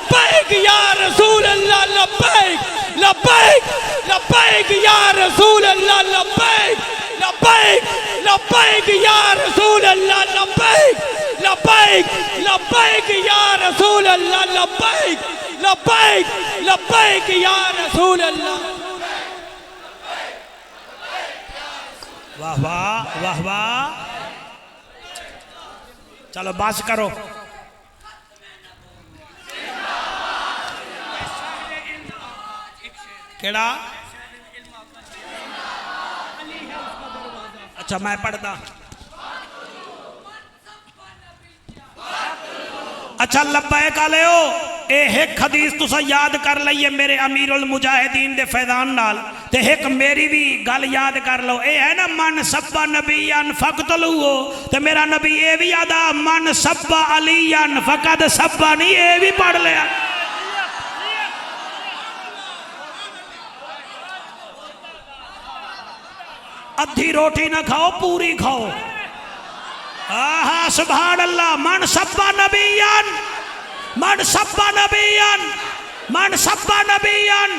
लब्बैक या रसूल अल्लाह लब्बैक लब्बैक लब्बैक या रसूल अल्लाह लब्बैक लब्बैक लब्बैक या रसूल अल्लाह लब्बैक लब्बैक लब्बैक या रसूल अल्लाह लब्बैक लब्बैक लब्बैक या रसूल अल्लाह। वाह वाह वाह वाह। चलो बस करो। केड़ा? अच्छा मैं पढ़दा। अच्छा लब्बैक आलियो एक हदीस तुसा याद कर लईए मेरे अमीरुल मुजाहिदीन दे फैजान नाल ते एक मेरी भी गल याद कर लो। ए है ना मन सब्बा नबियन फकतलू ते मेरा नबी ए भी आदा मन सब्बा अलियन फकद सब्बा नहीं ए भी पढ़ लिया। अद्धी रोटी ना खाओ पूरी खाओ। आहा सुभान अल्लाह। मन सब्बा नबियन मन सब्बा नबियन मन सब्बा नबियन।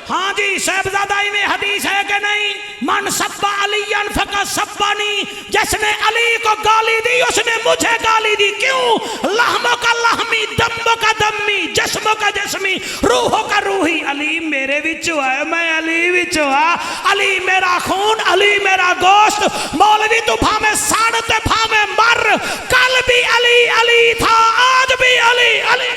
हाँ जी साहबजादा में हदीस है कि नहीं? मन सब्बा अलियन फकत सब्बानी। जिसने अली को गाली दी उसने मुझे गाली दी। क्यों? लहमों का लहमी दम्मों का दम्मी जिस्मों का जिस्मी रूहों का रूही। अली मेरे विचो है मैं अली विचो आ। अली मेरा खून अली मेरा गोश्त। मौलवी तू भावे साड़ते भावे मर। कल भी अली अली था आज भी अली अली।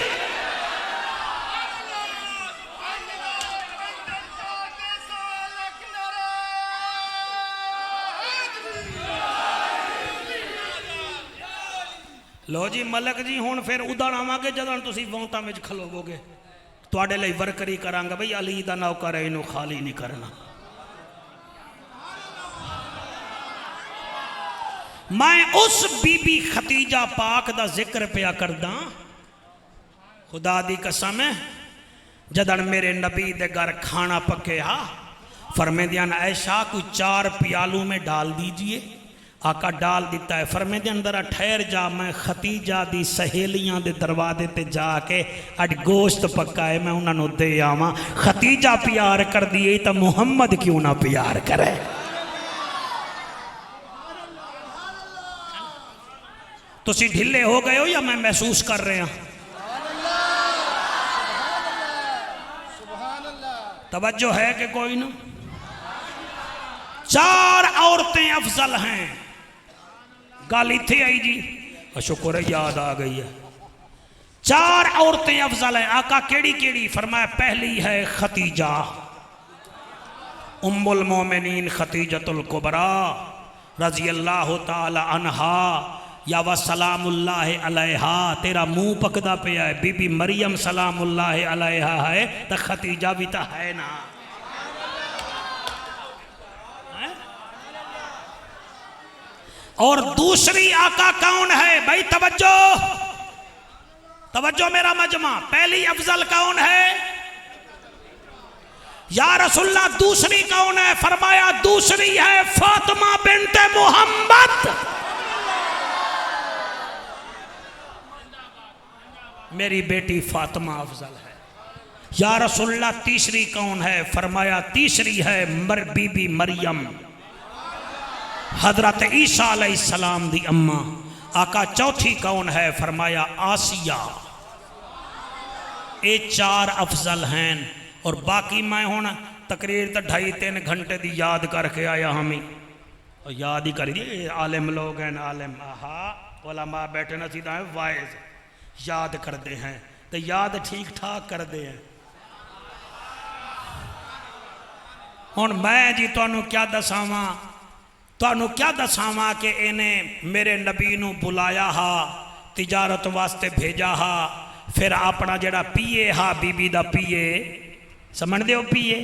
लो जी मलक जी हुण फिर उदण आवांगे जदों तुसीं वोटां विच खलोवोगे तुहाडे लई वरकरी करांगा बई अली दा नौकर है इनू खाली नहीं करना। मैं उस बीबी खतीजा पाक दा जिक्र पिया करदा। खुदा दी कसम है जदन मेरे नबी दे घर खाना पकया फरमेंदियां ऐशा कोई 4 प्यालों में डाल दीजिए। आका डाल दिता है। फरमेंदे अंदर ठहर जा मैं खतीजा दी सहेलियां दे दरवाजे ते जाके अज गोश्त पक्का है मैं उन्होंने दे आवा। खतीजा प्यार कर दिए तो मुहम्मद क्यों ना प्यार करे। तुसी ढिले हो गए हो या मैं महसूस कर रहे हैं? तवज्जो है कि कोई ना? 4 औरतें अफजल हैं। गल इत्थे आई जी। शुक्र है याद आ गई है। 4 औरतें अफजल हैं। आका केड़ी केड़ी? फरमाया पहली है खतीजा उम्मुल मोमिनीन खतीजतुल कुबरा रजी अल्लाह ताला अन्हा या व सलामुल्लाह अलैहा। तेरा मुंह पकदा पिया है। बीबी मरियम सलामुल्लाह अलैहा है तो खतीजा भी तो है ना। और दूसरी आका कौन है भाई? तवज्जो तवज्जो मेरा मजमा। पहली अफजल कौन है या रसूलल्लाह? दूसरी कौन है? फरमाया दूसरी है फातिमा बिन्ते मोहम्मद। मेरी बेटी फातिमा अफजल है। या रसूलल्लाह तीसरी कौन है? फरमाया तीसरी है बीबी मरियम हजरत ईसा अलैहिस्सलाम दी अम्मा। आका चौथी कौन है? फरमाया आसिया। ये 4 अफजल हैं। और बाकी मैं हुण तकरीर तो 2.5-3 घंटे दी याद करके आया हम ही और याद ही कर दी। आलिम लोग हैं आलिम आहा उलमा बैठे न सीधा है वाइज याद करते हैं तो याद ठीक ठाक करते हैं। हुण मैं जी तुहानू क्या दसावां तुहानू क्या दसावां कि इन्हें मेरे नबी नू बुलाया हा तिजारत वास्ते भेजा हा। फिर अपना जड़ा पीए हा बीबी दा पीए समझते हो पीए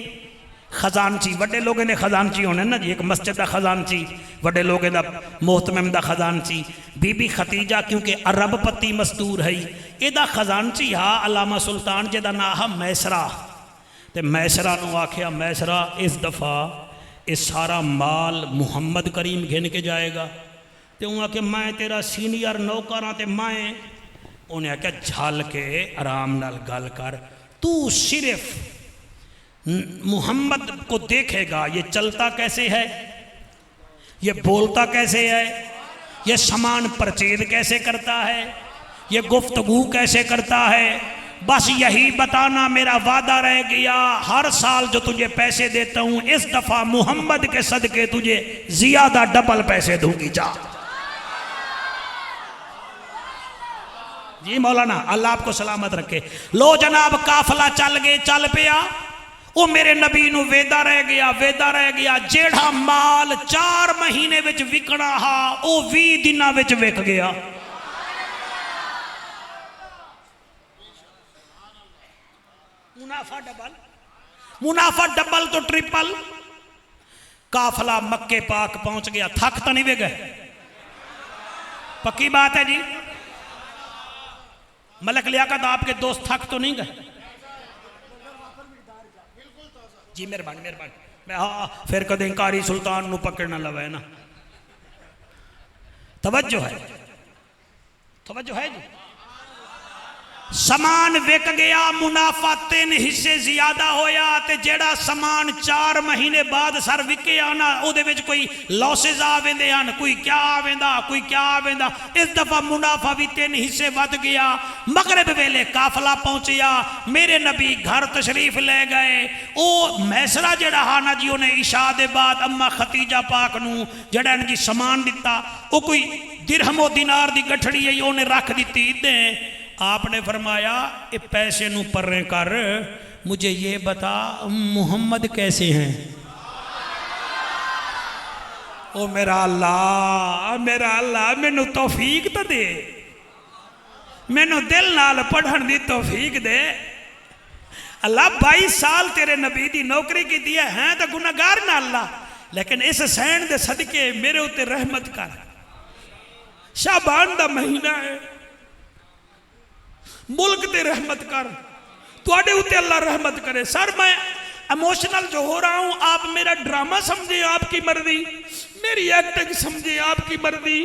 खजानची वड्डे लोगों ने खजानची होने ना जी। एक मस्जिद का खजानची वड्डे लोगों का मोहतमिम दा खजानची। बीबी खतीजा क्योंकि अरबपति मस्तूर है एदा खजानची हा अलामा सुल्तान जिहदा नाम हा मैसरा। तो मैसरा नू आख्या मैसरा इस दफ़ा ये सारा माल मुहम्मद करीम घिन के जाएगा। तो वह आखे मैं तेरा सीनियर नौकर हाँ तो मैं उन्हें आख्या झल के आराम नाल गल कर, तू सिर्फ मुहम्मद को देखेगा ये चलता कैसे है, ये बोलता कैसे है, ये सामान परचेज कैसे करता है, ये गुफ्तगू कैसे करता है, बस यही बताना। मेरा वादा रह गया, हर साल जो तुझे पैसे देता हूं इस दफा मुहम्मद के सदके तुझे ज्यादा डबल पैसे दूंगी। जा जी मौलाना, अल्लाह आपको सलामत रखे। लो जनाब, काफला चल गए, चल पिया। वो मेरे नबी नू वेदा रह गया, जेड़ा माल 4 महीने विच विकना हा वो 20 दिनां विच विक गया। मुनाफा डबल तो ट्रिपल। काफला मक्के पाक पहुंच गया, थक तो नहीं वे गए? पक्की बात है जी? मलक लियाकत आपके दोस्त थक तो नहीं गए? जी मेहरबानी। हाँ, फिर कदें कारी सुल्तान नू पकड़ना लवे ना। तवज्जो है जी। समान विक गया, मुनाफा 3 हिस्से ज्यादा होया, ते जेड़ा समान 4 महीने बाद सर विकिया ना, उहदे विच कोई लॉसेस आवेंदे हन, कोई क्या आवेंदा। इस दफा मुनाफा भी 3 हिस्से वध गया। मगरिब वेले काफला पहुंचिया, मेरे नबी घर तशरीफ ले गए। ओ मैसरा जेड़ा हा ना जी, उन्हें इशा दे बाद अम्मा खतीजा पाक नू जेड़ा इन्हें जी समान दिता, वो कोई दिरहमो दिनार दी गठड़ी है, उन्हें रख दी दे। आपने फरमाया ये पैसे नू पर्रे कर, मुझे ये बता मुहम्मद कैसे हैं? ओ मेरा अल्लाह मैनू तौफीक तो दे, मैनू दिल नाल पढ़न दी तौफीक दे। अल्लाह 22 साल तेरे नबी दी नौकरी की है तो गुनाहगार ना अल्लाह, लेकिन इस सैन दे सदके मेरे उत्ते रहमत कर। शाबान दा महीना है, मुल्क ते रहमत कर, तुहाडे उत्ते अल्लाह रहमत करे। सर मैं इमोशनल जो हो रहा हूं, आप मेरा ड्रामा समझे आपकी मर्जी, मेरी एक्टिंग समझे आपकी मर्जी,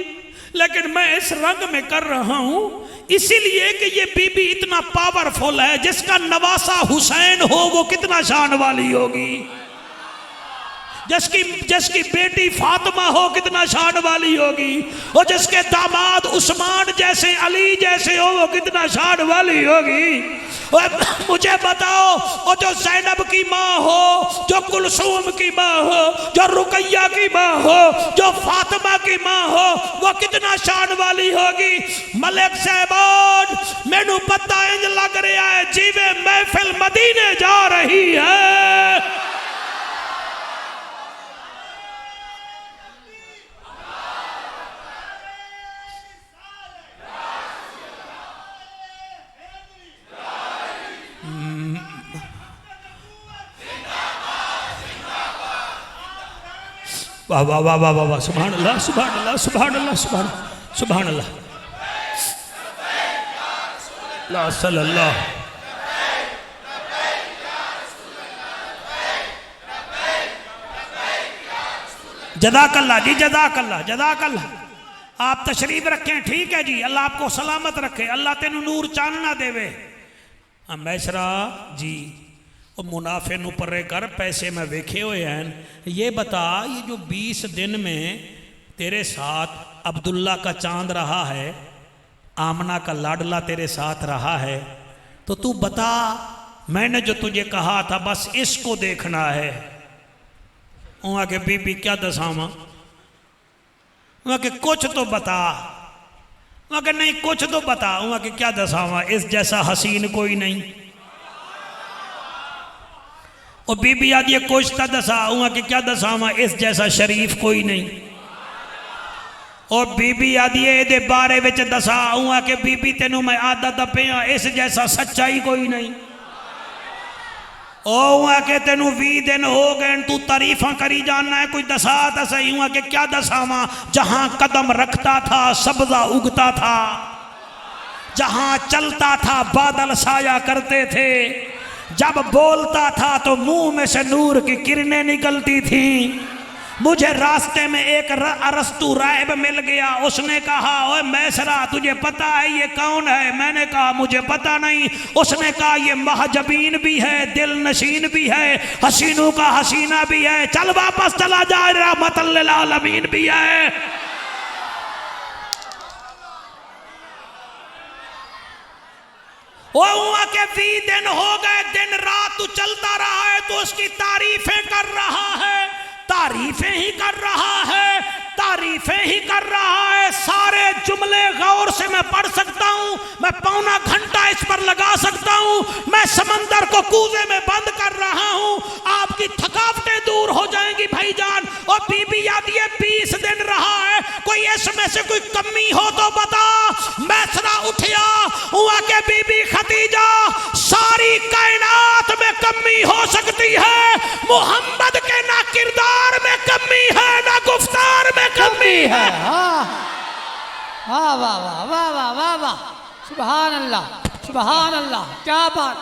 लेकिन मैं इस रंग में कर रहा हूं इसीलिए कि ये बीबी इतना पावरफुल है। जिसका नवासा हुसैन हो वो कितना शान वाली होगी, जिसकी बेटी फातिमा हो कितना शान वाली होगी, और जिसके दामाद उस्मान जैसे अली जैसे हो वो कितना शान वाली होगी। और मुझे बताओ, और जो ज़ैनब की माँ हो, जो कुलसूम की माँ हो, जो रुकैया की माँ हो, जो फातिमा की माँ हो, वो कितना शान वाली होगी। मलिक साहबान, मैनू पता इंज लग रहा है जिवे महफिल मदीने जा रही है। वाह वाह वाह वाह वाह, सुभान अल्लाह सुभान अल्लाह सुभान अल्लाह सुभान अल्लाह ला सल्लल्लाहु। जज़ाकल्लाह जी, जज़ाकल्लाह। आप तशरीफ रखें, ठीक है जी, अल्लाह आपको सलामत रखे, अल्लाह तेनू नूर चानना देवे। मैसरा जी, मुनाफे नू परे कर, पैसे मैं वेखे हुए हैं। ये बता, ये जो 20 दिन में तेरे साथ अब्दुल्ला का चांद रहा है, आमना का लाडला तेरे साथ रहा है, तो तू बता, मैंने जो तुझे कहा था बस इसको देखना है। वहाँ के बीबी क्या दसावा, वहाँ के कुछ तो बता, वहाँ के नहीं कुछ तो बता, वहाँ के क्या दसावा, इस जैसा हसीन कोई नहीं। और बीबी आदि कुछ तो दसा, वहाँ के क्या दसावा, इस जैसा शरीफ कोई नहीं। और बीबी आदि ए बारे विच दसा, वहाँ के बीबी तेनू मैं आदत पिया, इस जैसा सच्चाई कोई नहीं। ओ के तेनू 20 दिन हो गए, तू तारीफा करी जाना है, कोई दसा तो सही। हुआ के क्या दसावा, जहां कदम रखता था सब्जा उगता था, जहां चलता था बादल साया करते थे, जब बोलता था तो मुंह में से नूर की किरणें निकलती थी, मुझे रास्ते में एक अरस्तु राहिब मिल गया। उसने कहा, ओए मैसरा तुझे पता है ये कौन है? मैंने कहा मुझे पता नहीं। उसने कहा ये महजबीन भी है, दिल नशीन भी है, हसीनों का हसीना भी है, चल वापस चला जा, रहमतल लिल आलमीन भी है। वो के 20 दिन हो गए, दिन रात तू चलता रहा है, तो उसकी तारीफें कर रहा है, तारीफें ही कर रहा है, तारीफें ही कर रहा है। सारे जुमले गौर से मैं पढ़ सकता हूं, मैं पौना घंटा इस पर लगा सकता हूं। मैं समंदर को कूजे में बंद कर रहा हूं, आपकी थकावटें दूर हो जाएंगी भाईजान। और बीबी याद ये 20 दिन रहा है, कोई इसमें से कोई कमी हो तो बता। मैसरा उठिया, हुआ के बीबी खदीजा, सारी कायनात में कमी हो सकती है, मोहम्मद के ना किरदार में कमी है ना गुफ्तार में कमी है। वाह वाह वाह वाह वाह वाह वाह, सुभान अल्लाह सुभान अल्लाह, क्या बात।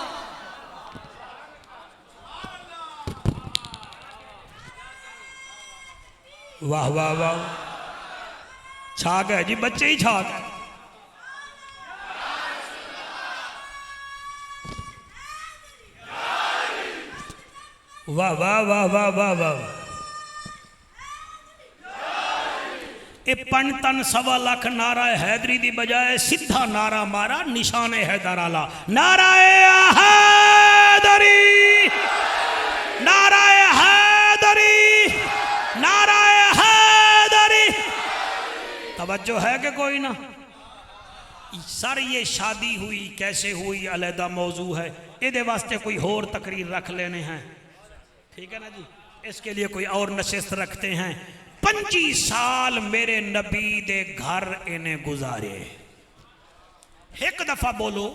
वाह वाह वाह, छा गए जी, बच्चे ही छा गए। वाह वाह वाह वाह वाह वाह। ए पंतन 1.25 लाख नारा हैदरी दी बजाय सीधा नारा मारा निशाने हैदर आला, नाराए हैदरी, नाराए हैदरी, नाराए हैदरी। तवज्जो है कि कोई ना? सर ये शादी हुई कैसे हुई अलहदा मौजू है, ये वास्ते कोई होर तकरीर रख लेने हैं, ठीक है ना जी। इसके लिए कोई और नशिस्त रखते हैं। 25 साल मेरे नबी दे घर इन्हें गुजारे। एक दफा बोलो।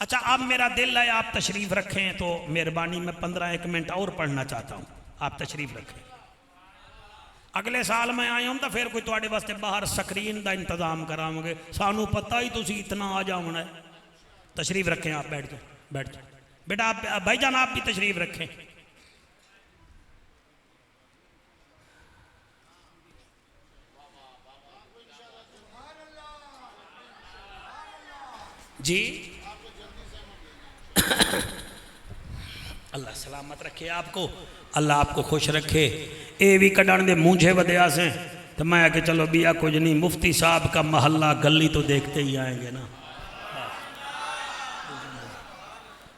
अच्छा अब मेरा दिल है आप तशरीफ रखें तो मेहरबानी, मैं 15-1 मिनट और पढ़ना चाहता हूं, आप तशरीफ रखें। अगले साल मैं आया हूं तो फिर कोई थोड़े वास्ते बाहर स्क्रीन का इंतजाम कराओगे, सानू पता ही तुसी इतना आ जाना है। तशरीफ रखें, आप बैठ जाओ, बैठ जाओ बेटा, आप भाईजान आप भी तशरीफ रखें जी। अल्लाह सलामत रखे आपको, अल्लाह आपको खुश रखे। ये भी कड़न दे मूंझे वध्या से तो मैं आके चलो बिया कुछ नहीं, मुफ्ती साहब का महल्ला गली तो देखते ही आएंगे ना।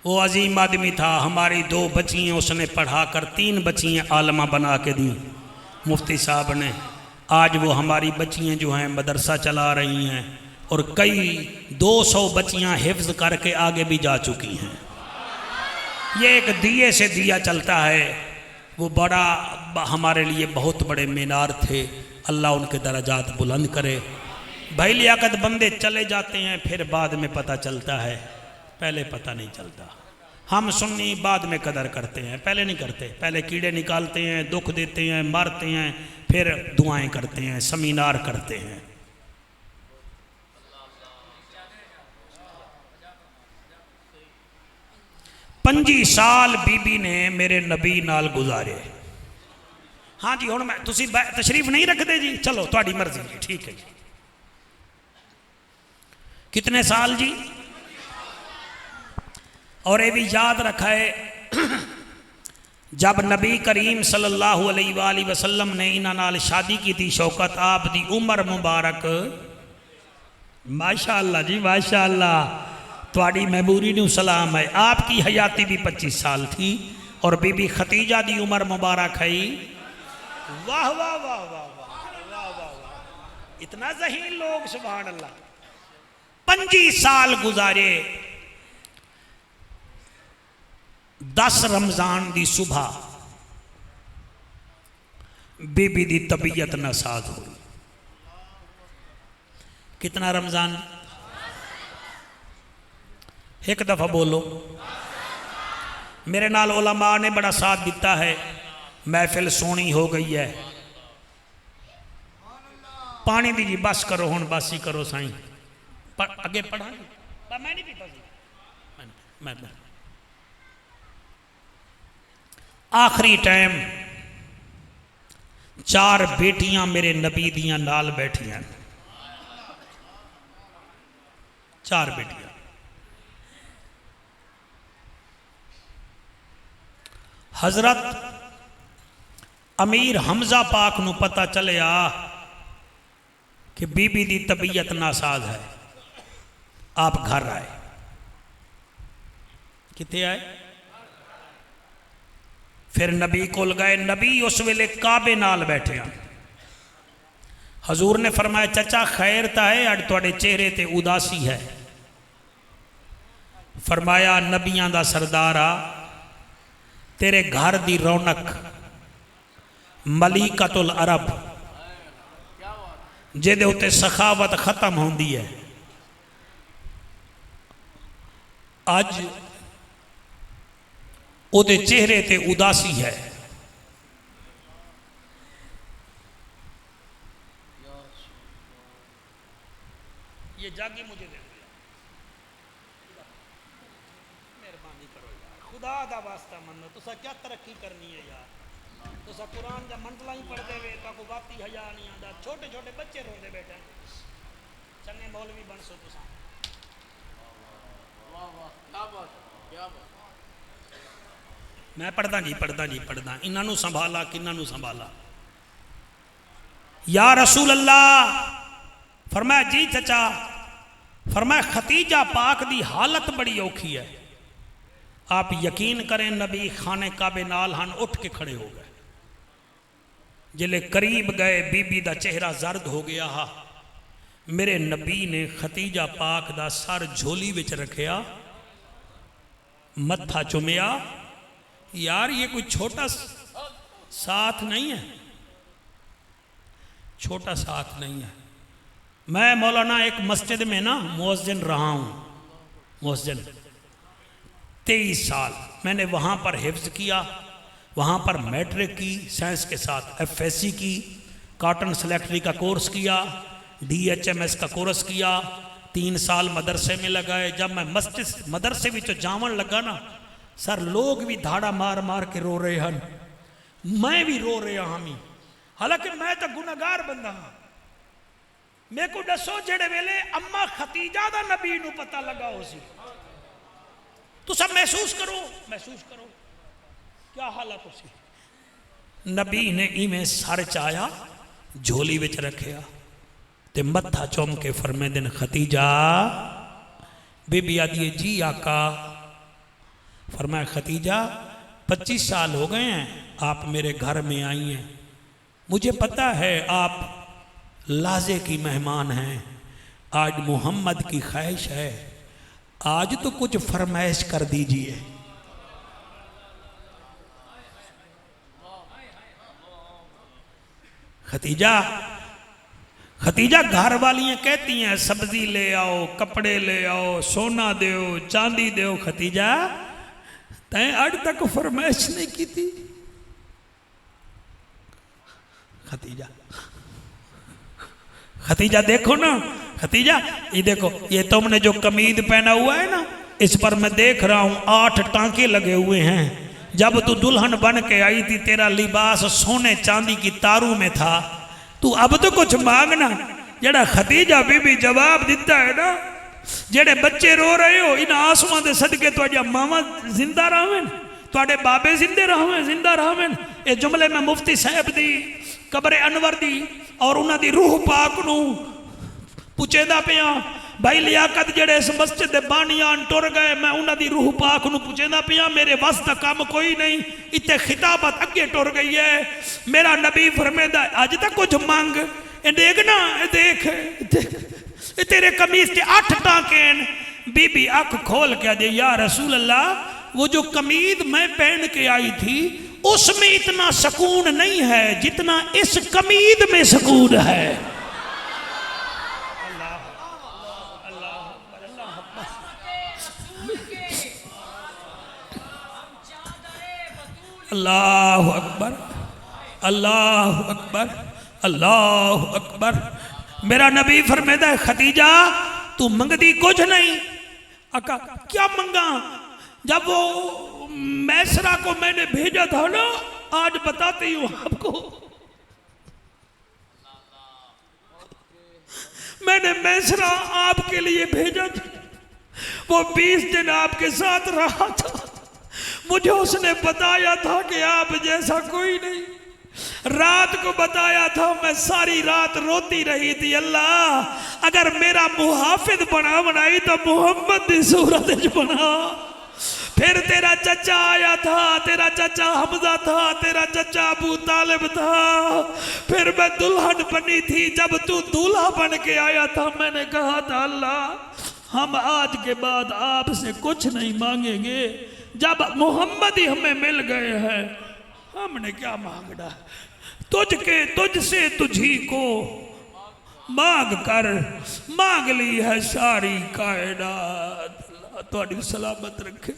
वो अजीम आदमी था, हमारी 2 बच्चियाँ उसने पढ़ा कर 3 बच्चियाँ आलमा बना के दी मुफ्ती साहब ने। आज वो हमारी बच्चियाँ जो हैं मदरसा चला रही हैं और कई 200 बच्चियाँ हिफ्ज करके आगे भी जा चुकी हैं। ये एक दिए से दिया चलता है, वो बड़ा हमारे लिए बहुत बड़े मीनार थे, अल्लाह उनके दर्जात बुलंद करे। भाई लियाकत बंदे चले जाते हैं फिर बाद में पता चलता है, पहले पता नहीं चलता। हम सुन्नी बाद में कदर करते हैं, पहले नहीं करते। पहले कीड़े निकालते हैं, दुख देते हैं, मारते हैं, फिर दुआएं करते हैं, सेमिनार करते हैं। पंजी साल बीबी ने मेरे नबी नाल गुजारे। हाँ जी, हुण मैं तुसी तशरीफ नहीं रखते जी, चलो थोड़ी मर्जी जी, ठीक है जी। कितने साल जी? और ये भी याद रखा है जब नबी करीम सल्लल्लाहु अलैहि वसल्लम ने इन्हां नाल शादी की थी, शौकत आप दी उम्र मुबारक माशाअल्लाह जी माशाअल्लाह, थोड़ी मेमोरी नूं सलाम है। आपकी हयाती भी 25 साल थी और बीबी खतीजा दी उम्र मुबारक है। वाह वाह वाह वाह वाह वाह, इतना ज़हीन लोग, सुभान अल्लाह। 25 साल गुजारे। 10 रमजान दी सुबह बीबी दी तबीयत नासाज हुई। कितना रमजान? एक दफा बोलो। मेरे नाल उलमा ने बड़ा साथ दिता है, महफिल सोहनी हो गई है। पानी दी जी बस करो, हुण बस ही करो साईं, अगे पढ़ा मैं नहीं पीता जी, मैं आखिरी टाइम 4 बेटियां मेरे नबी दियां नाल बैठियां, 4 बेटियां। हजरत अमीर हमजा पाक नू पता चलिया कि बीबी दी तबीयत नासाज है। आप घर आए। किथे आए? फिर नबी कोल गए। नबी उस वेले काबे नाल बैठे हैं। हजूर ने फरमाया चचा खैर ता है, अज तुहाडे चेहरे ते उदासी है। फरमाया नबियां दा सरदार आ, तेरे घर दी रौनक मलिकतुल अरब जिहदे उत्ते सखावत खत्म होंदी है, अज ओदे चेहरे ते उदासी है। ये जागी मुझे दे दो, मेहरबानी करो यार, खुदा दा वास्ता मनो। तुसा क्या तरक्की करनी है यार? तुसा कुरान दा मंडला ही पढ़ते वे ताको बाती हया नहीं आंदा। छोटे छोटे बच्चे रोंदे बैठे, चंगे मौलवी बन सो तुसा। वाह वाह क्या बात, क्या बात। मैं पढ़दा जी पढ़दा जी पढ़दा। इन्हां संभाला किन्हां संभाला। या रसूल अल्लाह। फरमाया जी चचा। फरमाया खतीजा पाक दी हालत बड़ी औखी है। आप यकीन करें नबी खाने काबे नाल हन उठ के खड़े हो गए। जिले करीब गए बीबी दा चेहरा जर्द हो गया। हा मेरे नबी ने खतीजा पाक दा सर झोली विच रखिया, मत्था चुमिया। यार ये कोई छोटा साथ नहीं है, छोटा साथ नहीं है। मैं मौलाना एक मस्जिद में ना मुअज्जिन रहा हूँ, मुअज्जिन 23 साल मैंने वहाँ पर हिफ्ज़ किया, वहाँ पर मैट्रिक की, साइंस के साथ एफएससी की, कॉटन सेलेक्टरी का कोर्स किया, DHMS का कोर्स किया, 3 साल मदरसे में लगाए। जब मैं मस्जिद मदरसे में जावन लगा ना सर, लोग भी धाड़ा मार मार के रो रहे हैं, मैं भी रो रहा हामी। हालांकि मैं तो गुनाहगार बंदा हाँ। मेरे को दसो जेड़े वेले अम्मा खतीजा दा नबी नू पता लगा हो सी, तो सब महसूस करो, महसूस करो क्या हालत हो सी। नबी ने इवें सर चाया, झोली विच रखिया ते मत्था चुम के फरमे दिन खतीजा। बीबी आदि जी आका। फरमाया खतीजा 25 साल हो गए हैं आप मेरे घर में आई हैं। मुझे पता है आप लाजे की मेहमान हैं, आज मोहम्मद की ख्वाहिश है, आज तो कुछ फरमाइश कर दीजिए। खतीजा खतीजा घर वालियां कहती हैं सब्जी ले आओ, कपड़े ले आओ, सोना दो, चांदी दो। खतीजा तैं आज तक फरमाइश नहीं की थी। खतीजा खतीजा देखो ना, खतीजा ये देखो, ये तुमने जो कमीज पहना हुआ है ना, इस पर मैं देख रहा हूं 8 टांके लगे हुए हैं। जब तू दुल्हन बन के आई थी तेरा लिबास सोने चांदी की तारों में था। तू अब तो कुछ मांगना। जड़ा खतीजा बीबी जवाब दिता है ना, जेड़े बच्चे रो रहे हो इन आंसुओं के सदके तुहाडियां मावां जिंदा रहें, तुहाडे बाबे जिंदे रहें, जिंदा रहें। ये जुमले में मुफ्ती साहब दी कब्र अनवर दी और उन्हां दी रूह पाक नू पुछेंदा पिया। भाई लियाकत जेड़े इस मस्जिद दे बानियान टुर गए, मैं उन्हां दी रूह पाक नू पुछेंदा पिया। मेरे वस दा काम कोई नहीं, इत्थे खिताबत अगे टुर गई है। मेरा नबी फरमांदा अज तक कुछ मांग। देख ना, देख देख तेरे कमीज के 8 टांके। बीबी अख खोल के दे या रसूल अल्लाह, वो जो कमीज मैं पहन के आई थी उसमें इतना सुकून नहीं है जितना इस कमीज में सुकून है। अल्लाह अकबर, अल्लाह अकबर, अल्लाह अकबर। मेरा नबी फरमाता है खतीजा तू मंगदी कुछ नहीं। आका क्या मंगा? जब वो मैसरा को मैंने भेजा था ना, आज बताती हूं आपको, मैंने मैसरा आपके लिए भेजा था। वो 20 दिन आपके साथ रहा था। मुझे उसने बताया था कि आप जैसा कोई नहीं। रात को बताया था, मैं सारी रात रोती रही थी, अल्लाह अगर मेरा मुहाफिज बनाई तो मोहम्मद की सूरत बना। फिर तेरा चचा आया था, तेरा चचा हमजा था, तेरा चचा अबू तालिब था। फिर मैं दुल्हन बनी थी। जब तू दूल्हा बन के आया था, मैंने कहा था अल्लाह हम आज के बाद आपसे कुछ नहीं मांगेंगे। जब मोहम्मद ही हमें मिल गए हैं, हमने क्या मांगना। तुझसे तुझी को मांग कर मांग ली है सारी कायनात। थोड़ी सलामत रखे।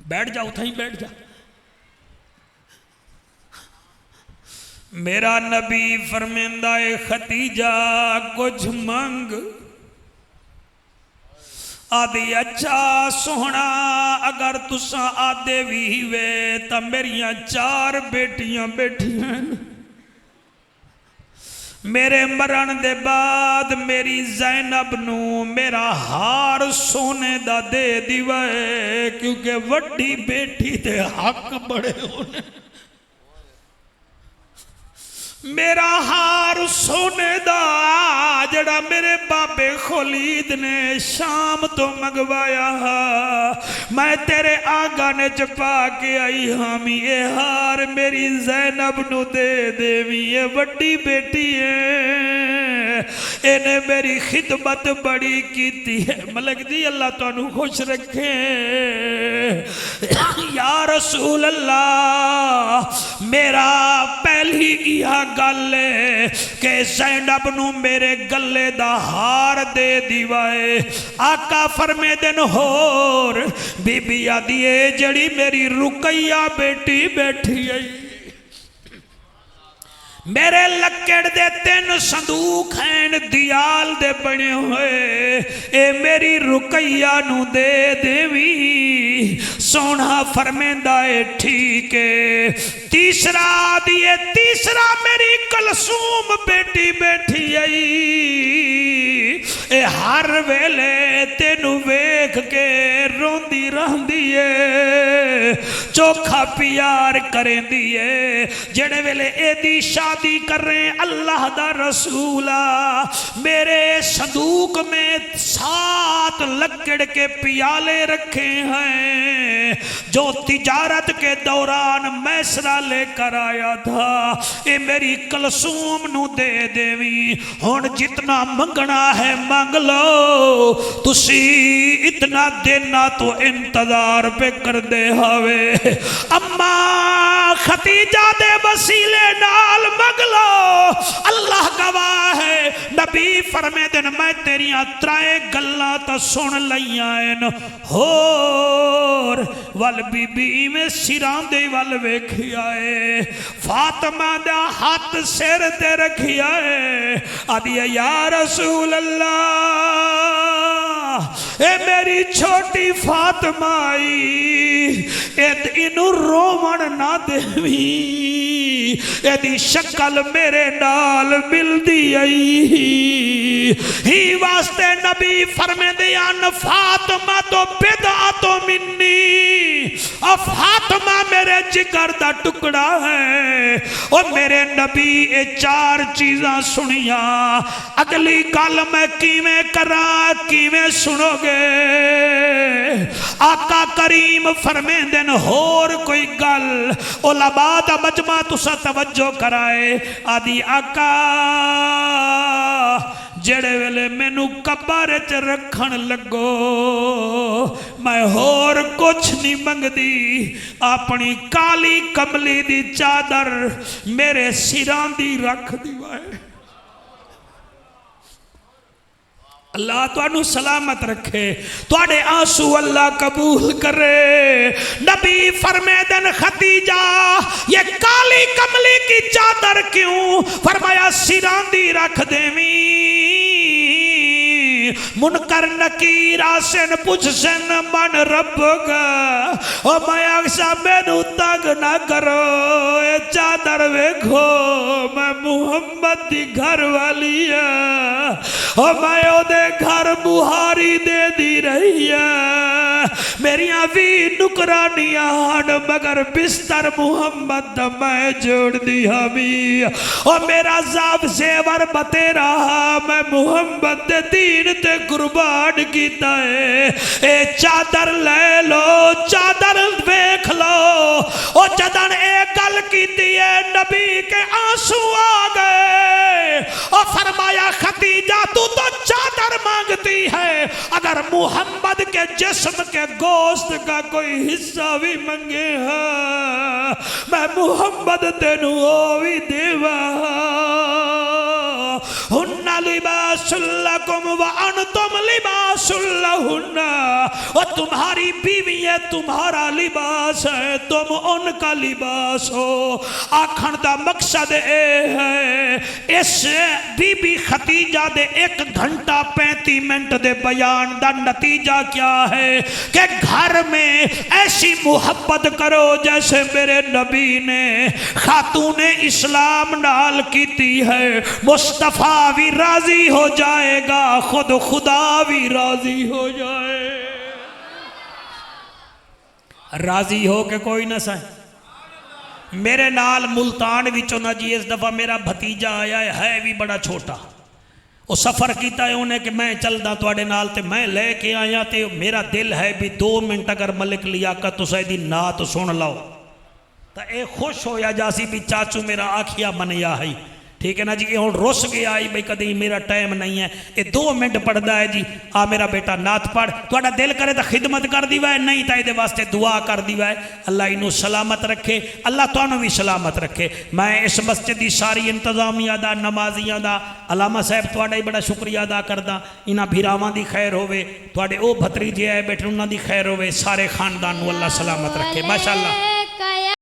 बैठ जाओ, थहीं बैठ जा। मेरा नबी फरमांदा है, खतीजा कुछ मंग। आदि अच्छा सोहना अगर तुसा आदे भी वे तो मेरिया 4 बेटियां बैठियां। मेरे मरण दे बाद मेरी ज़ैनब नू मेरा हार सोने दा दे दिवे, क्योंकि वड्डी बेटी दे हक बड़े होने। मेरा हार सोने दा जड़ा मेरे बाबे खलीद ने शाम तो मंगवाया, मैं तेरे आंगन च पा के आई हामी। ये हार मेरी ज़ैनब नू दे देवी, ये वड्डी बेटी है, इन्हें मेरी खिदमत बड़ी की है। मलक जी अल्लाह तुहानू खुश रखे। या रसूल अल्लाह, मेरा पहली यह गल है कि ज़ैनब नू मेरे गले दा हार दे दिवाए। आका फरमे दिन होर बीबी आदि जड़ी मेरी रुकैया बेटी बैठी है, मेरे लक्कड़ दे 3 संदूक हैं दियाल दे बने हुए, ए मेरी रुकैया नू दे देवी। सोना फरमेंदा है ठीक है। तीसरा दिए, तीसरा मेरी कलसूम बेटी बैठी आई, ए हर वेले तेनू वेख के रोंदी रहंदी है, चोखा प्यार करेंदी है। जेड़े वेले एदी शादी कर रहे अल्लाह दा रसूला, मेरे संदूक में 7 लकड़ के प्याले रखे हैं जो तिजारत के दौरान मैसरा लेकर आया था। ये मेरी कलसूम नू दे देवी। हुण जितना मंगना है मांग लो, तुसी इतना देना तो इंतजार पे कर दे हवे। अम्मा खतीजा दे वसीले नाल मंग लो, अल्लाह गवाह है। नबी फरमे दिन मैं तेरिया 3 गल्लां तो सुन लईयां हैं। होर वल बीबी में सिरां दे वल वेखिया है, फातिमा दा हाथ सिर ते रखिया है। आदि या रसूल अल्लाह, ए मेरी छोटी फातिमा आई, इनू रोवण ना देवी, एदी शक्ल मेरे नाल मिलदी आई। ही वास्ते नबी फरमांदे अन फातिमा तो बिदा तो मिन्नी, और फातिमा मेरे जिगर दा टुकड़ा है। और मेरे नबी ये 4 चीज़ां सुनिया, अगली गल मैं किवें करा किवें सुनोगे। आका करीम फरमेंदे न होर कोई गल उलमा दा मजमा तुसा तवज्जो कराए। आदि आका जेड़े वेले मैनू कब्र च रखन लगो, मैं होर कुछ नहीं मंगदी, अपनी काली कमली दी चादर मेरे सिरां दी रख दिवाए। अल्लाह तुहानू सलामत रखे, तुहाडे आंसू अल्लाह कबूल करे। नबी फरमादन खतीजा ये काली कमली की चादर क्यों? फरमाया सिरां दी रख देवी, मुनकर नकीर आसन पुछसन मन रबगा ओ मैं अक्सा मैनू तंग ना करो ए चादर वेखो मैं मुहम्मद दी घर वाली है ओ मैं ओदे घर बुहारी दे दी रही है मेरिया भी नुकरानियां हन मगर बिस्तर मुहम्मद दा मैं जोड़ दिया भी ओ मेरा जाब जेवर बतेरा मैं मुहम्मद दे दीन ते कुर्बान कीता है ए चादर ले लो चादर वेख लो ओ जदन ए गल कीती है नबी के आंसू आ गए और फरमाया खदीजा तू तो चादर मांगती है अगर मुहम्मद के जिस्म के गोश्त का कोई हिस्सा भी मंगे है मैं मुहम्मद तेनू ओ भी देवा हुन्ना लिबासुल लकुम व अंतुम लिबासुल लहुन्ना और तुम्हारी बीवी है तुम्हारा लिबास है तुम उनका लिबास हो आखण का मकसद ए है इस बीबी खतीजा दे 1 घंटा 35 मिनट दे बयान का नतीजा क्या है कि घर में ऐसी मोहब्बत करो जैसे मेरे नबी ने खातून इस्लाम नाल कीती है मुस्तफा भी राजी हो जाएगा खुद खुदा भी राजी हो जाए राजी हो के कोई ना सहे मेरे नाल मुल्तान विचों ना जी इस दफा मेरा भतीजा आया है भी बड़ा छोटा वो सफ़र किया है उन्हें कि मैं चलदा तुहाडे नाल ते मैं लेके आया तो मेरा दिल है भी 2 मिनट अगर मलिक लियाकत तुसां दी नात सुन लो तो ये खुश होया जासी भी चाचू मेरा आखिया मनिया है ठीक है ना जी हूँ रुस गया आई बई कदी मेरा टाइम नहीं है ये 2 मिनट पढ़ता है जी आ मेरा बेटा नात पढ़ थोड़ा दिल करे तो खिदमत कर दी वै नहीं तो ये वास्ते दुआ कर दी वै अल्लाह इनू सलामत रखे अल्लाह तुहानू भी सलामत रखे मैं इस मस्जिद की सारी इंतजामिया का नमाजियां का अलामा साहब थोड़ा ही बड़ा शुक्रिया अदा करदा इन्हां भीरावां दी खैर होवे थोड़े वो भतरीजे आए बैठे उन्हां दी खैर होवे सारे खानदान नू अल्लाह सलामत रखे माशाअल्लाह